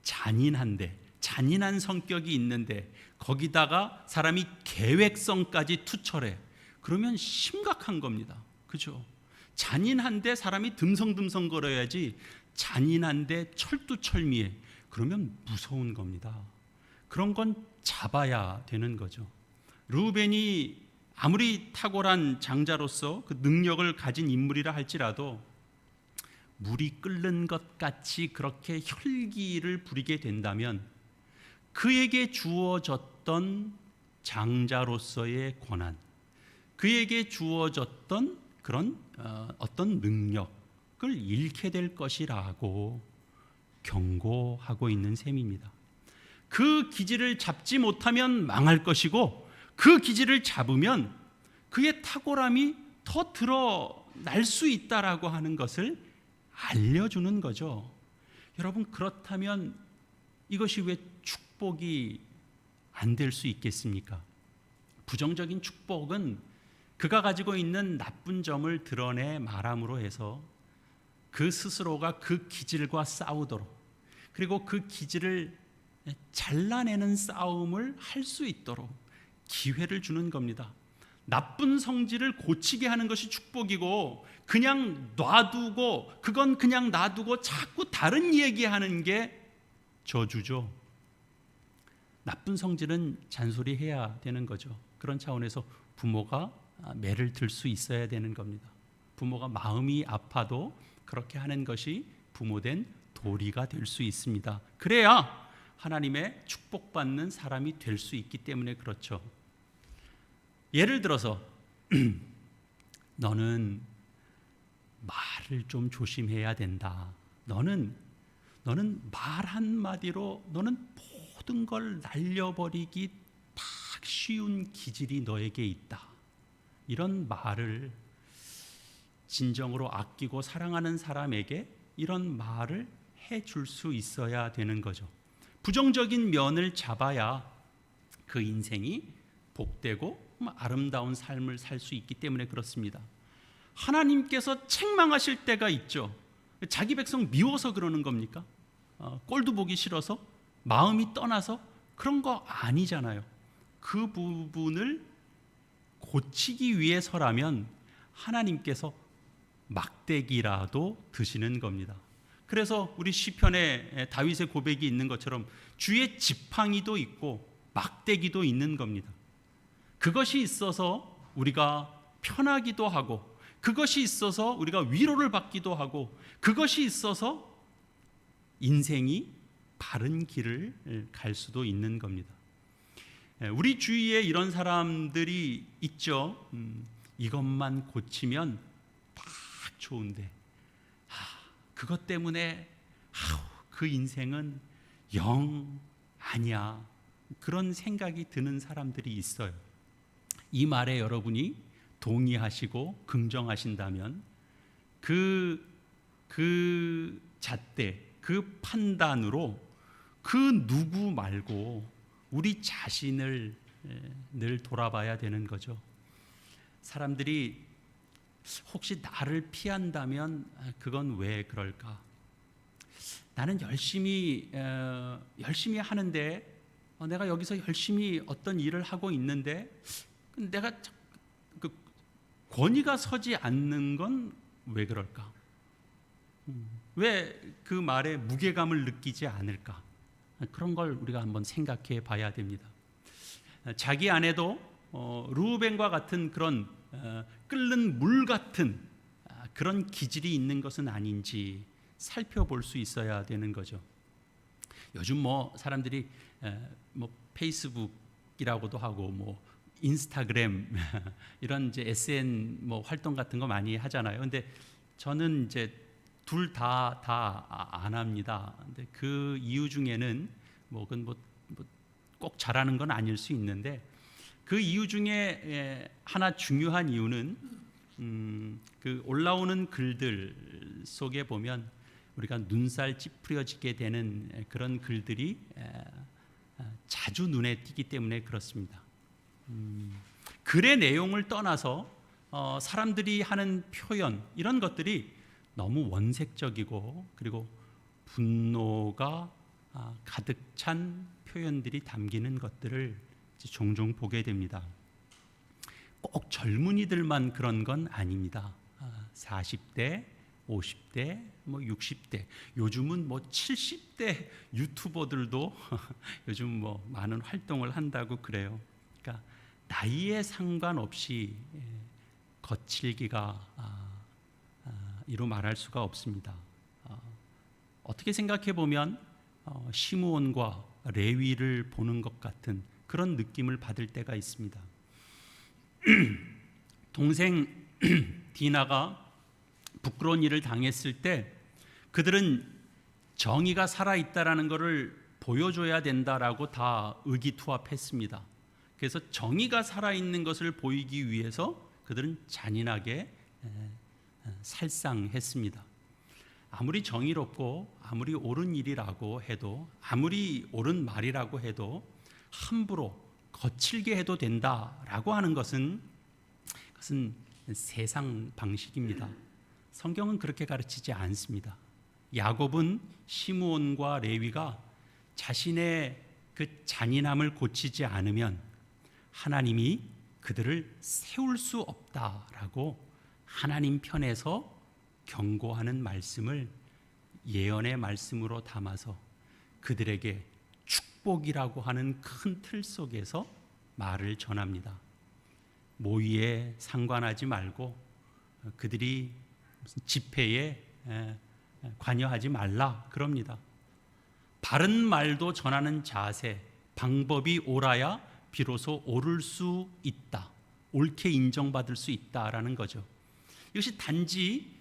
잔인한 성격이 있는데 거기다가 사람이 계획성까지 투철해. 그러면 심각한 겁니다. 그죠? 잔인한데 사람이 듬성듬성 걸어야지 잔인한데 철두철미해. 그러면 무서운 겁니다. 그런 건 잡아야 되는 거죠. 르우벤이 아무리 탁월한 장자로서 그 능력을 가진 인물이라 할지라도 물이 끓는 것 같이 그렇게 혈기를 부리게 된다면 그에게 주어졌던 장자로서의 권한, 그에게 주어졌던 그런 어떤 능력을 잃게 될 것이라고 경고하고 있는 셈입니다. 그 기질을 잡지 못하면 망할 것이고 그 기질을 잡으면 그의 탁월함이 더 드러날 수 있다라고 하는 것을 알려주는 거죠. 여러분, 그렇다면 이것이 왜 축복이 안 될 수 있겠습니까? 부정적인 축복은 그가 가지고 있는 나쁜 점을 드러내 말함으로 해서 그 스스로가 그 기질과 싸우도록, 그리고 그 기질을 잘라내는 싸움을 할 수 있도록 기회를 주는 겁니다. 나쁜 성질을 고치게 하는 것이 축복이고 그냥 놔두고 그건 그냥 놔두고 자꾸 다른 얘기하는 게 저주죠. 나쁜 성질은 잔소리해야 되는 거죠. 그런 차원에서 부모가 매를 들 수 있어야 되는 겁니다. 부모가 마음이 아파도 그렇게 하는 것이 부모된 도리가 될 수 있습니다. 그래야 하나님의 축복받는 사람이 될 수 있기 때문에 그렇죠. 예를 들어서 너는 말을 좀 조심해야 된다. 너는 말 한마디로 너는 모든 걸 날려버리기 딱 쉬운 기질이 너에게 있다. 이런 말을 진정으로 아끼고 사랑하는 사람에게 이런 말을 해줄 수 있어야 되는 거죠. 부정적인 면을 잡아야 그 인생이 복되고 아름다운 삶을 살 수 있기 때문에 그렇습니다. 하나님께서 책망하실 때가 있죠. 자기 백성 미워서 그러는 겁니까? 꼴도 보기 싫어서? 마음이 떠나서? 그런 거 아니잖아요. 그 부분을 고치기 위해서라면 하나님께서 막대기라도 드시는 겁니다. 그래서 우리 시편에 다윗의 고백이 있는 것처럼 주의 지팡이도 있고 막대기도 있는 겁니다. 그것이 있어서 우리가 편하기도 하고, 그것이 있어서 우리가 위로를 받기도 하고, 그것이 있어서 인생이 바른 길을 갈 수도 있는 겁니다. 우리 주위에 이런 사람들이 있죠. 이것만 고치면 딱 좋은데 그것 때문에 그 인생은 영 아니야. 그런 생각이 드는 사람들이 있어요. 이 말에 여러분이 동의하시고 긍정하신다면 그 잣대, 그 판단으로 그 누구 말고 우리 자신을 늘 돌아봐야 되는 거죠. 사람들이 혹시 나를 피한다면 그건 왜 그럴까? 나는 열심히 하는데 내가 여기서 열심히 어떤 일을 하고 있는데 내가 그 권위가 서지 않는 건 왜 그럴까? 왜 그 말에 무게감을 느끼지 않을까? 그런 걸 우리가 한번 생각해 봐야 됩니다. 자기 안에도 르우벤과 같은 그런 끓는 물 같은 그런 기질이 있는 것은 아닌지 살펴볼 수 있어야 되는 거죠. 요즘 뭐 사람들이 뭐 페이스북이라고도 하고 뭐 인스타그램 이런 이제 SN 뭐 활동 같은 거 많이 하잖아요. 근데 저는 이제 둘 다 안 합니다. 근데 그 이유 중에는 뭐 그건 꼭 잘하는 건 아닐 수 있는데 그 이유 중에 하나 중요한 이유는 그 올라오는 글들 속에 보면 우리가 눈살 찌푸려지게 되는 그런 글들이 자주 눈에 띄기 때문에 그렇습니다. 글의 내용을 떠나서 사람들이 하는 표현 이런 것들이 너무 원색적이고 그리고 분노가 가득 찬 표현들이 담기는 것들을 종종 보게 됩니다. 꼭 젊은이들만 그런 건 아닙니다. 40대, 50대, 뭐 60대, 요즘은 뭐 70대 유튜버들도 요즘 뭐 많은 활동을 한다고 그래요. 그러니까 나이에 상관없이 거칠기가 이루 말할 수가 없습니다. 어떻게 생각해 보면 시므온과 레위를 보는 것 같은 그런 느낌을 받을 때가 있습니다. 동생 디나가 부끄러운 일을 당했을 때 그들은 정의가 살아있다라는 것을 보여줘야 된다라고 다 의기투합했습니다. 그래서 정의가 살아있는 것을 보이기 위해서 그들은 잔인하게 살상했습니다. 아무리 정의롭고 아무리 옳은 일이라고 해도 아무리 옳은 말이라고 해도 함부로 거칠게 해도 된다라고 하는 그것은 세상 방식입니다. 성경은 그렇게 가르치지 않습니다. 야곱은 시므온과 레위가 자신의 그 잔인함을 고치지 않으면 하나님이 그들을 세울 수 없다라고 하나님 편에서 경고하는 말씀을 예언의 말씀으로 담아서 그들에게 축복이라고 하는 큰 틀 속에서 말을 전합니다. 모의에 상관하지 말고 그들이 무슨 집회에 관여하지 말라 그럽니다. 바른 말도 전하는 자세, 방법이 옳아야 비로소 옳을 수 있다, 옳게 인정받을 수 있다라는 거죠. 이것이 단지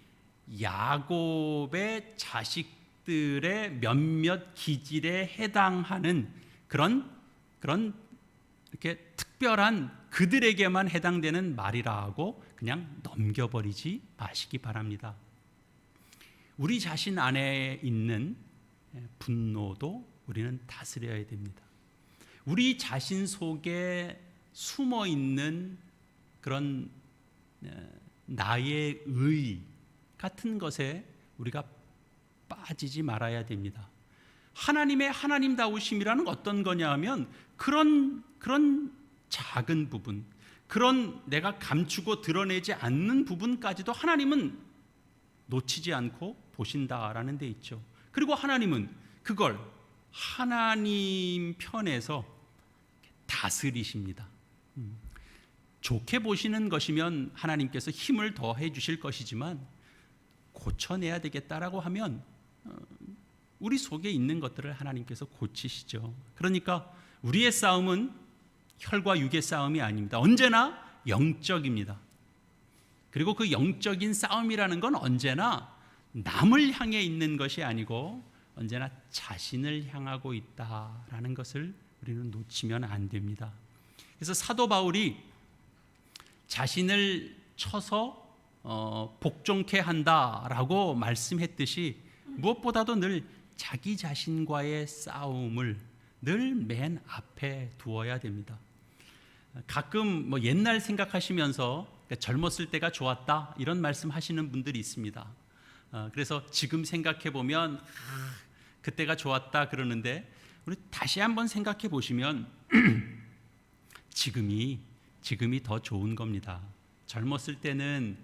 야곱의 자식들의 몇몇 기질에 해당하는 그런 이렇게 특별한 그들에게만 해당되는 말이라고 그냥 넘겨버리지 마시기 바랍니다. 우리 자신 안에 있는 분노도 우리는 다스려야 됩니다. 우리 자신 속에 숨어 있는 그런 나의 의 같은 것에 우리가 빠지지 말아야 됩니다. 하나님의 하나님다우심이라는 어떤 거냐 하면 그런 작은 부분, 그런 내가 감추고 드러내지 않는 부분까지도 하나님은 놓치지 않고 보신다라는 데 있죠. 그리고 하나님은 그걸 하나님 편에서 다스리십니다. 좋게 보시는 것이면 하나님께서 힘을 더해 주실 것이지만 고쳐내야 되겠다라고 하면 우리 속에 있는 것들을 하나님께서 고치시죠. 그러니까 우리의 싸움은 혈과 육의 싸움이 아닙니다. 언제나 영적입니다. 그리고 그 영적인 싸움이라는 건 언제나 남을 향해 있는 것이 아니고 언제나 자신을 향하고 있다라는 것을 우리는 놓치면 안 됩니다. 그래서 사도 바울이 자신을 쳐서 복종케 한다라고 말씀했듯이 무엇보다도 늘 자기 자신과의 싸움을 늘 맨 앞에 두어야 됩니다. 가끔 뭐 옛날 생각하시면서 젊었을 때가 좋았다 이런 말씀하시는 분들이 있습니다. 그래서 지금 생각해 보면 그때가 좋았다 그러는데 우리 다시 한번 생각해 보시면 지금이 더 좋은 겁니다. 젊었을 때는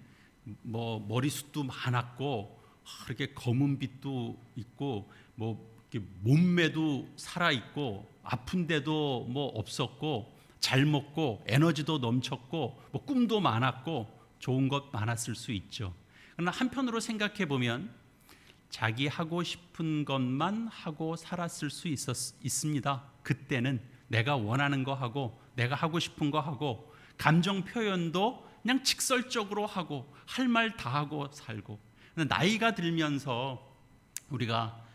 뭐 머리숱도 많았고 이렇게 검은 빛도 있고 뭐 이렇게 몸매도 살아 있고 아픈데도 뭐 없었고 잘 먹고 에너지도 넘쳤고 뭐 꿈도 많았고 좋은 것 많았을 수 있죠. 그러나 한편으로 생각해 보면 자기 하고 싶은 것만 하고 살았을 수 있습니다. 그때는 내가 원하는 거 하고 내가 하고 싶은 거 하고 감정 표현도 그냥 직설적으로 하고 할 말 다 하고 살고, 나이가 들면서 우리가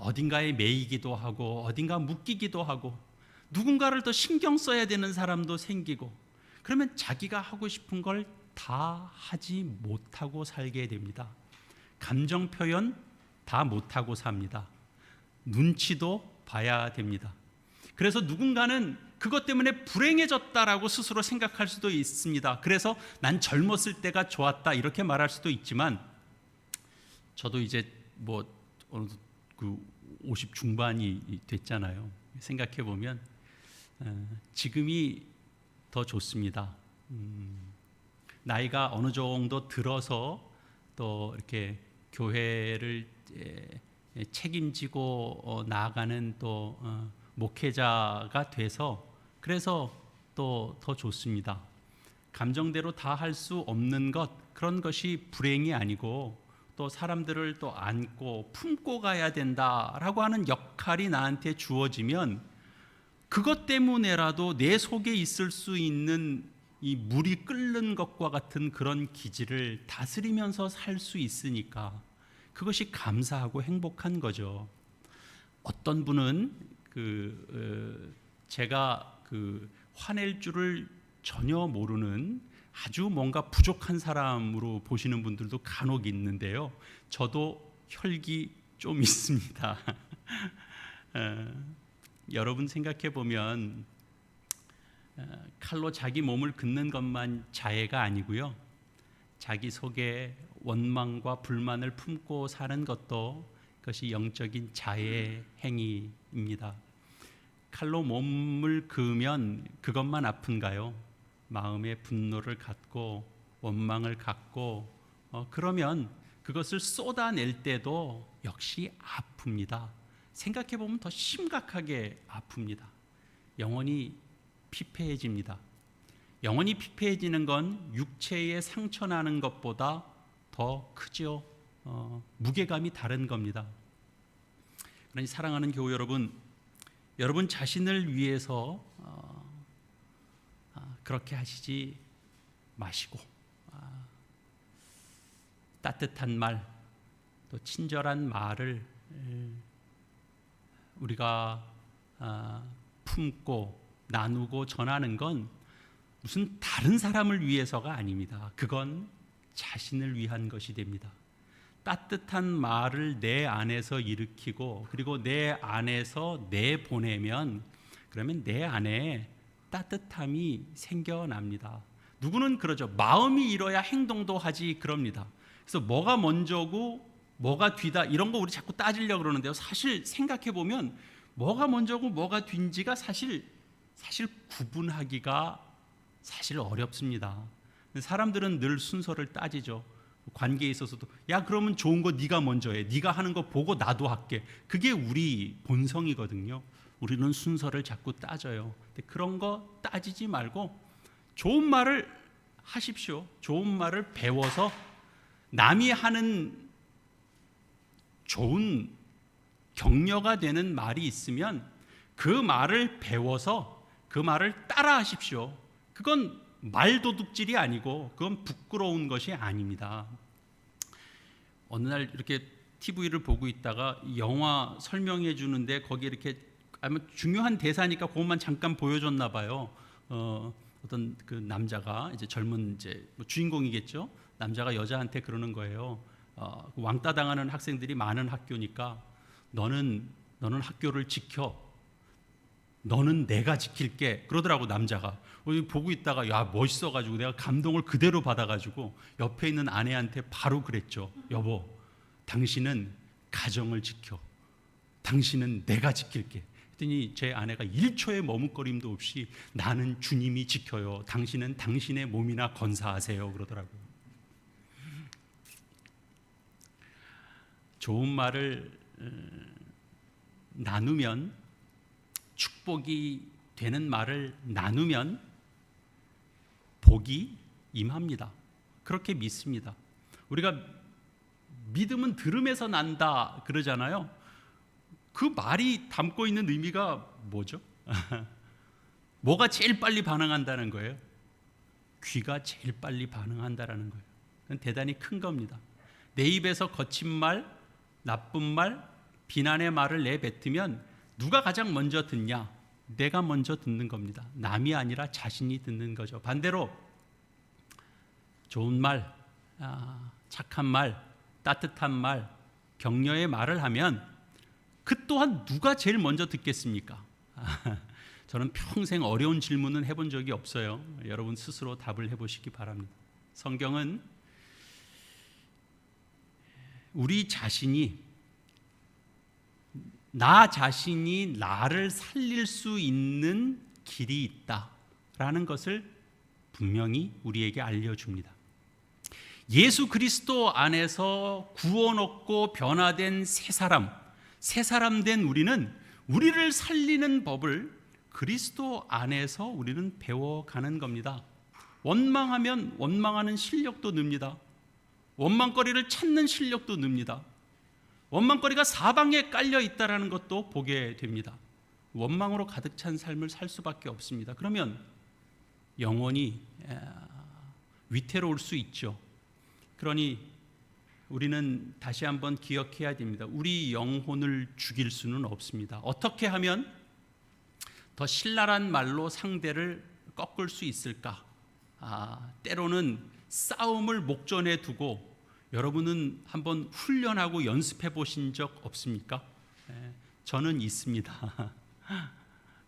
어딘가에 매이기도 하고 어딘가 묶이기도 하고 누군가를 더 신경 써야 되는 사람도 생기고, 그러면 자기가 하고 싶은 걸 다 하지 못하고 살게 됩니다. 감정 표현 다 못하고 삽니다. 눈치도 봐야 됩니다. 그래서 누군가는 그것 때문에 불행해졌다라고 스스로 생각할 수도 있습니다. 그래서 난 젊었을 때가 좋았다 이렇게 말할 수도 있지만, 저도 이제 뭐 어느 그 50 중반이 됐잖아요. 생각해 보면 지금이 더 좋습니다. 나이가 어느 정도 들어서 또 이렇게 교회를 책임지고 나아가는 또 목회자가 돼서 그래서 또 더 좋습니다. 감정대로 다 할 수 없는 것, 그런 것이 불행이 아니고 또 사람들을 또 안고 품고 가야 된다라고 하는 역할이 나한테 주어지면 그것 때문에라도 내 속에 있을 수 있는 이 물이 끓는 것과 같은 그런 기질을 다스리면서 살 수 있으니까 그것이 감사하고 행복한 거죠. 어떤 분은 제가 화낼 줄을 전혀 모르는 아주 뭔가 부족한 사람으로 보시는 분들도 간혹 있는데요. 저도 혈기 좀 있습니다. 여러분 생각해 보면 칼로 자기 몸을 긋는 것만 자애가 아니고요. 자기 속에 원망과 불만을 품고 사는 것도 그것이 영적인 자애의 행위입니다. 칼로 몸을 그으면 그것만 아픈가요? 마음의 분노를 갖고 원망을 갖고 그러면 그것을 쏟아낼 때도 역시 아픕니다. 생각해 보면 더 심각하게 아픕니다. 영혼이 피폐해집니다. 영혼이 피폐해지는 건 육체에 상처 나는 것보다 더 크죠. 무게감이 다른 겁니다. 그러니 사랑하는 교우 여러분, 여러분 자신을 위해서 그렇게 하시지 마시고 따뜻한 말, 또 친절한 말을 우리가 품고 나누고 전하는 건 무슨 다른 사람을 위해서가 아닙니다. 그건 자신을 위한 것이 됩니다. 따뜻한 말을 내 안에서 일으키고 그리고 내 안에서 내보내면 그러면 내 안에 따뜻함이 생겨납니다. 누구는 그러죠. 마음이 이뤄야 행동도 하지 그럽니다. 그래서 뭐가 먼저고 뭐가 뒤다 이런 거 우리 자꾸 따지려고 그러는데요. 사실 생각해 보면 뭐가 먼저고 뭐가 뒤인지가 사실 구분하기가 사실 어렵습니다. 사람들은 늘 순서를 따지죠. 관계에 있어서도 야 그러면 좋은 거 네가 먼저 해. 네가 하는 거 보고 나도 할게. 그게 우리 본성이거든요. 우리는 순서를 자꾸 따져요. 근데 그런 거 따지지 말고 좋은 말을 하십시오. 좋은 말을 배워서 남이 하는 좋은 격려가 되는 말이 있으면 그 말을 배워서 그 말을 따라 하십시오. 그건 말도둑질이 아니고 그건 부끄러운 것이 아닙니다. 어느 날 이렇게 TV를 보고 있다가 영화 설명해 주는데 거기에 이렇게 아마 중요한 대사니까 그것만 잠깐 보여줬나 봐요. 어떤 그 남자가 이제 젊은 이제 뭐 주인공이겠죠. 남자가 여자한테 그러는 거예요. 왕따 당하는 학생들이 많은 학교니까 너는 학교를 지켜. 너는 내가 지킬게. 그러더라고 남자가. 보고 있다가 야 멋있어가지고 내가 감동을 그대로 받아가지고 옆에 있는 아내한테 바로 그랬죠. 여보, 당신은 가정을 지켜. 당신은 내가 지킬게. 했더니 제 아내가 1초의 머뭇거림도 없이 나는 주님이 지켜요. 당신은 당신의 몸이나 건사하세요. 그러더라고요. 좋은 말을 나누면 축복이 되는 말을 나누면 복이 임합니다. 그렇게 믿습니다. 우리가 믿음은 들음에서 난다 그러잖아요. 그 말이 담고 있는 의미가 뭐죠? 뭐가 제일 빨리 반응한다는 거예요? 귀가 제일 빨리 반응한다라는 거예요. 그건 대단히 큰 겁니다. 내 입에서 거친 말, 나쁜 말, 비난의 말을 내뱉으면 누가 가장 먼저 듣냐? 내가 먼저 듣는 겁니다. 남이 아니라 자신이 듣는 거죠. 반대로 좋은 말, 착한 말, 따뜻한 말, 격려의 말을 하면 그 또한 누가 제일 먼저 듣겠습니까? 저는 평생 어려운 질문은 해본 적이 없어요. 여러분 스스로 답을 해보시기 바랍니다. 성경은 우리 자신이, 나 자신이 나를 살릴 수 있는 길이 있다라는 것을 분명히 우리에게 알려줍니다. 예수 그리스도 안에서 구원 얻고 변화된 새 사람 된 우리는 우리를 살리는 법을 그리스도 안에서 우리는 배워가는 겁니다. 원망하면 원망하는 실력도 늡니다. 원망거리를 찾는 실력도 늡니다. 원망거리가 사방에 깔려 있다는 것도 보게 됩니다. 원망으로 가득 찬 삶을 살 수밖에 없습니다. 그러면 영혼이 위태로울 수 있죠. 그러니 우리는 다시 한번 기억해야 됩니다. 우리 영혼을 죽일 수는 없습니다. 어떻게 하면 더 신랄한 말로 상대를 꺾을 수 있을까? 때로는 싸움을 목전에 두고 여러분은 한번 훈련하고 연습해 보신 적 없습니까? 저는 있습니다.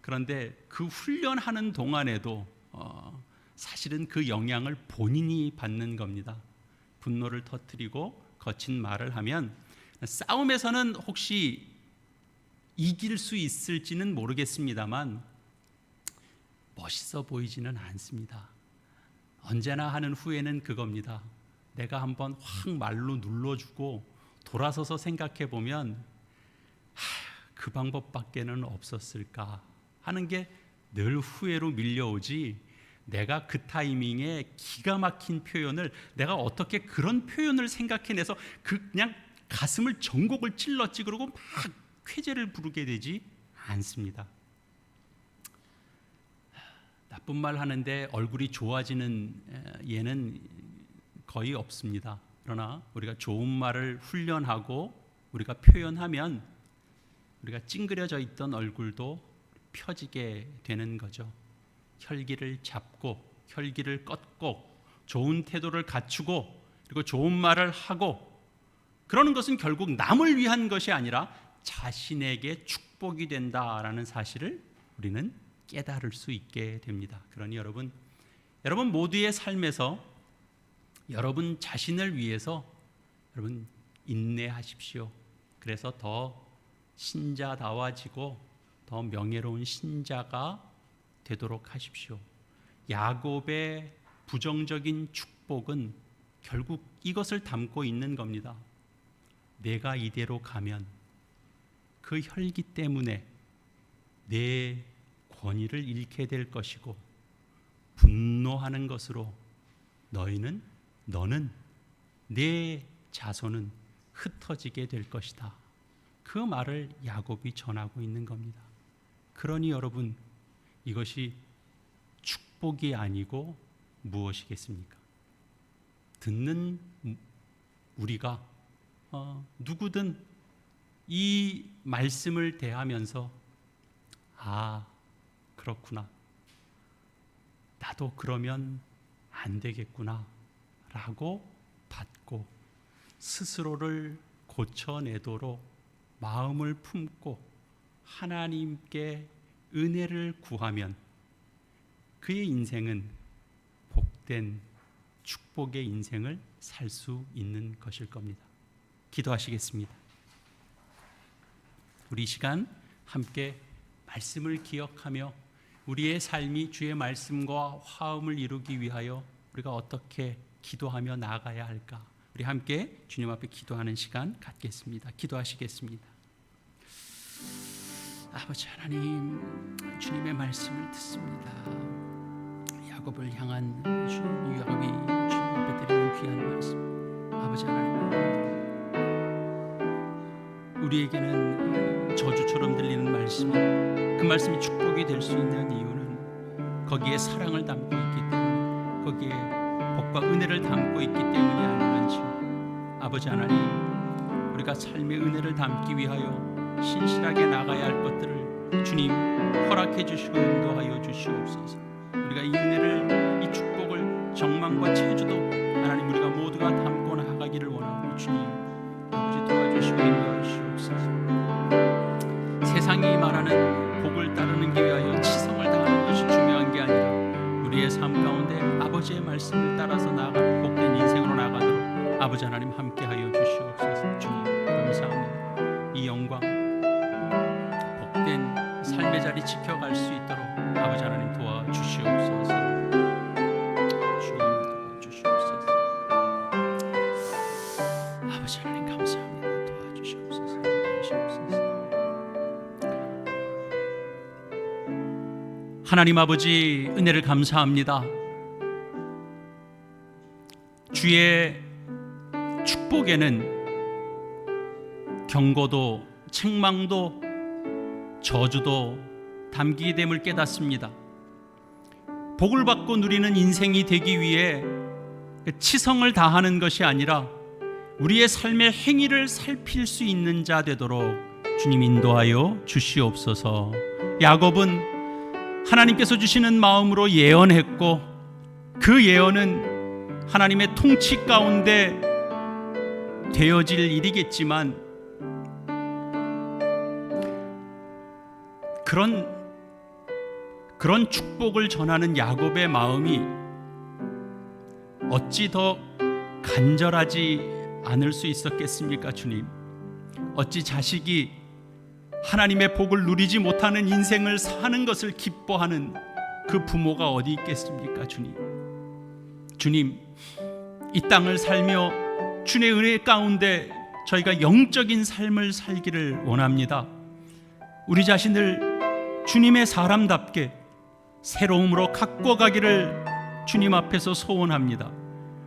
그런데 그 훈련하는 동안에도 사실은 그 영향을 본인이 받는 겁니다. 분노를 터뜨리고 거친 말을 하면 싸움에서는 혹시 이길 수 있을지는 모르겠습니다만 멋있어 보이지는 않습니다. 언제나 하는 후회는 그겁니다. 내가 한번 확 말로 눌러주고 돌아서서 생각해 보면 그 방법밖에는 없었을까 하는 게 늘 후회로 밀려오지, 내가 그 타이밍에 기가 막힌 표현을, 내가 어떻게 그런 표현을 생각해내서 그냥 가슴을 전곡을 찔렀지 그러고 막 쾌재를 부르게 되지 않습니다. 나쁜 말 하는데 얼굴이 좋아지는 예는 거의 없습니다. 그러나 우리가 좋은 말을 훈련하고 우리가 표현하면 우리가 찡그려져 있던 얼굴도 펴지게 되는 거죠. 혈기를 잡고 혈기를 꺾고 좋은 태도를 갖추고 그리고 좋은 말을 하고, 그러는 것은 결국 남을 위한 것이 아니라 자신에게 축복이 된다라는 사실을 우리는 깨달을 수 있게 됩니다. 그러니 여러분 모두의 삶에서 여러분 자신을 위해서 여러분 인내하십시오. 그래서 더 신자다워지고 더 명예로운 신자가 되도록 하십시오. 야곱의 부정적인 축복은 결국 이것을 담고 있는 겁니다. 내가 이대로 가면 그 혈기 때문에 내 권위를 잃게 될 것이고, 분노하는 것으로 너는 내 자손은 흩어지게 될 것이다. 그 말을 야곱이 전하고 있는 겁니다. 그러니 여러분, 이것이 축복이 아니고 무엇이겠습니까? 듣는 우리가 누구든 이 말씀을 대하면서 그렇구나, 나도 그러면 안 되겠구나 라고 받고 스스로를 고쳐내도록 마음을 품고 하나님께 은혜를 구하면 그의 인생은 복된 축복의 인생을 살 수 있는 것일 겁니다. 기도하시겠습니다. 우리 시간 함께 말씀을 기억하며 우리의 삶이 주의 말씀과 화음을 이루기 위하여 우리가 어떻게 기도하며 나아가야 할까? 우리 함께 주님 앞에 기도하는 시간 갖겠습니다. 기도하시겠습니다. 아버지 하나님, 주님의 말씀을 듣습니다. 야곱을 향한 야곱이 주님 앞에 드리는 귀한 말씀, 아버지 하나님, 우리에게는 저주처럼 들리는 말씀이, 그 말씀이 축복이 될 수 있는 이유는 거기에 사랑을 담고 있기 때문에, 거기에 복과 은혜를 담고 있기 때문이 아니란지. 아버지 하나님, 우리가 삶의 은혜를 담기 위하여 신실하게 나가야 할 것들을 주님 허락해 주시고 인도하여 주시옵소서. 우리가 이 은혜를, 이 축복을 정망과 체주도 하나님 우리가 모두가 담고 나가기를 원하고, 주님 아버지 도와주시고 인도하시옵소서. 세상이 말하는 복을 따르는 게 위하여 치성을 다하는 것이 중요한 게 아니라 우리의 삶 가운데 아버지의 말씀을 따라서 나아가는 복된 인생으로 나가도록 아버지 하나님 함께하여 주시옵소서. 주님 감사합니다. 이 영광, 복된 삶의 자리 지켜갈 수 있도록 아버지 하나님 도와주시옵소서. 주님 도와주시옵소서. 아버지 하나님 감사합니다. 도와주시옵소서. 도와주시옵소서. 하나님 아버지, 은혜를 감사합니다. 주의 축복에는 경고도 책망도 저주도 담기게 됨을 깨닫습니다. 복을 받고 누리는 인생이 되기 위해 치성을 다하는 것이 아니라 우리의 삶의 행위를 살필 수 있는 자 되도록 주님 인도하여 주시옵소서. 야곱은 하나님께서 주시는 마음으로 예언했고, 그 예언은 하나님의 통치 가운데 되어질 일이겠지만, 그런 축복을 전하는 야곱의 마음이 어찌 더 간절하지 않을 수 있었겠습니까, 주님? 어찌 자식이 하나님의 복을 누리지 못하는 인생을 사는 것을 기뻐하는 그 부모가 어디 있겠습니까, 주님? 주님, 이 땅을 살며 주의 은혜 가운데 저희가 영적인 삶을 살기를 원합니다. 우리 자신을 주님의 사람답게 새로움으로 갖고 가기를 주님 앞에서 소원합니다.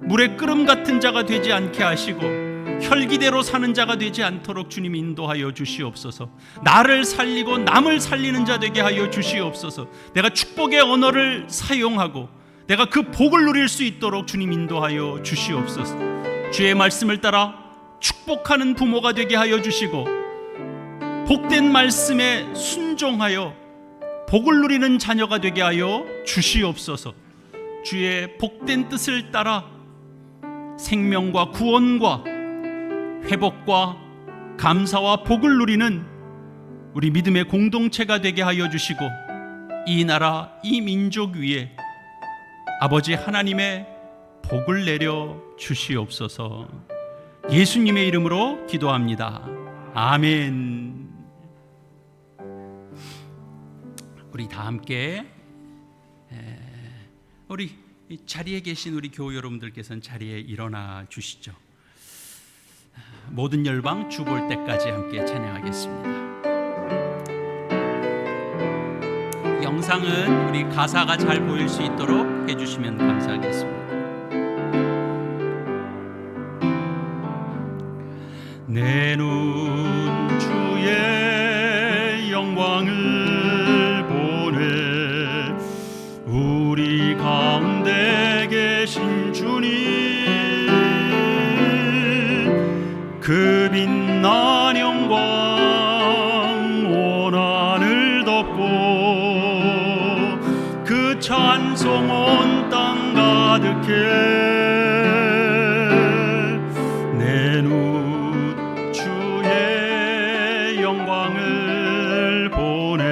물의 끓음 같은 자가 되지 않게 하시고 혈기대로 사는 자가 되지 않도록 주님 인도하여 주시옵소서. 나를 살리고 남을 살리는 자 되게 하여 주시옵소서. 내가 축복의 언어를 사용하고 내가 그 복을 누릴 수 있도록 주님 인도하여 주시옵소서. 주의 말씀을 따라 축복하는 부모가 되게 하여 주시고, 복된 말씀에 순종하여 복을 누리는 자녀가 되게 하여 주시옵소서. 주의 복된 뜻을 따라 생명과 구원과 회복과 감사와 복을 누리는 우리 믿음의 공동체가 되게 하여 주시고, 이 나라 이 민족 위에 아버지 하나님의 복을 내려 주시옵소서. 예수님의 이름으로 기도합니다. 아멘. 우리 다 함께 우리 자리에 계신 우리 교우 여러분들께서는 자리에 일어나 주시죠. 모든 열방 주 볼 때까지 함께 찬양하겠습니다. 영상은 우리 가사가 잘 보일 수 있도록 해주시면 감사하겠습니다. 내 눈 주의 영광을 보네. 우리 가운데 계신 주님, 그 빛난 영광 온 하늘 덮고, 그 찬송 온 땅 가득해. 내 눈 주의 영광을 보네.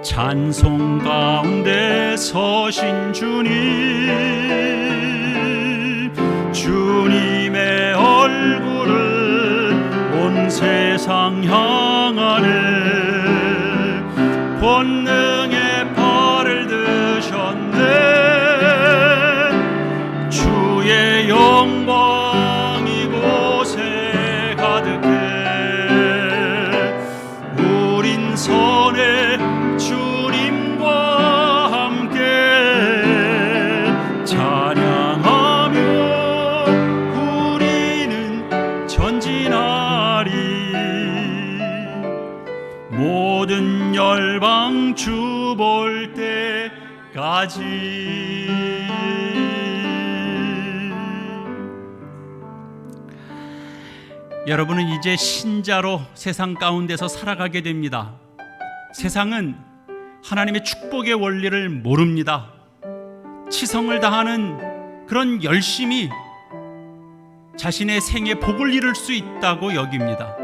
찬송 가운데 서신 주님, 주님의 얼굴을 온 세상 향하네. 권능의 팔을 드셨네. 주의 영광 이곳에 가득해. 우린 선에 주님과 함께 찬양하며 우리는 전진하리. 여러분은 이제 신자로 세상 가운데서 살아가게 됩니다. 세상은 하나님의 축복의 원리를 모릅니다. 치성을 다하는 그런 열심이 자신의 생에 복을 이룰 수 있다고 여깁니다.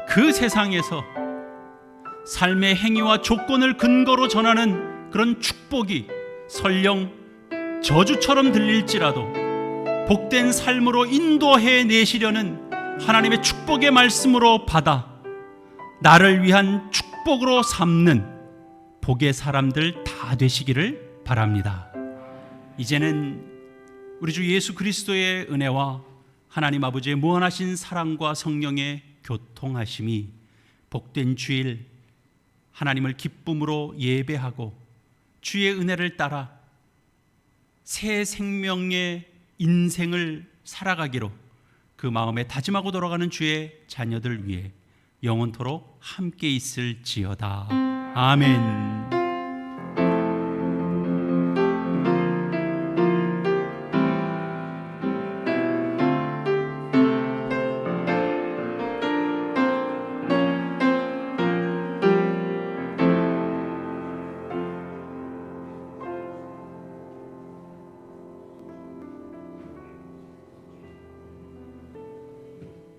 그 세상에서 삶의 행위와 조건을 근거로 전하는 그런 축복이 설령 저주처럼 들릴지라도 복된 삶으로 인도해 내시려는 하나님의 축복의 말씀으로 받아 나를 위한 축복으로 삼는 복의 사람들 다 되시기를 바랍니다. 이제는 우리 주 예수 그리스도의 은혜와 하나님 아버지의 무한하신 사랑과 성령의 교통하심이 복된 주일 하나님을 기쁨으로 예배하고 주의 은혜를 따라 새 생명의 인생을 살아가기로 그 마음에 다짐하고 돌아가는 주의 자녀들 위해 영원토록 함께 있을지어다. 아멘.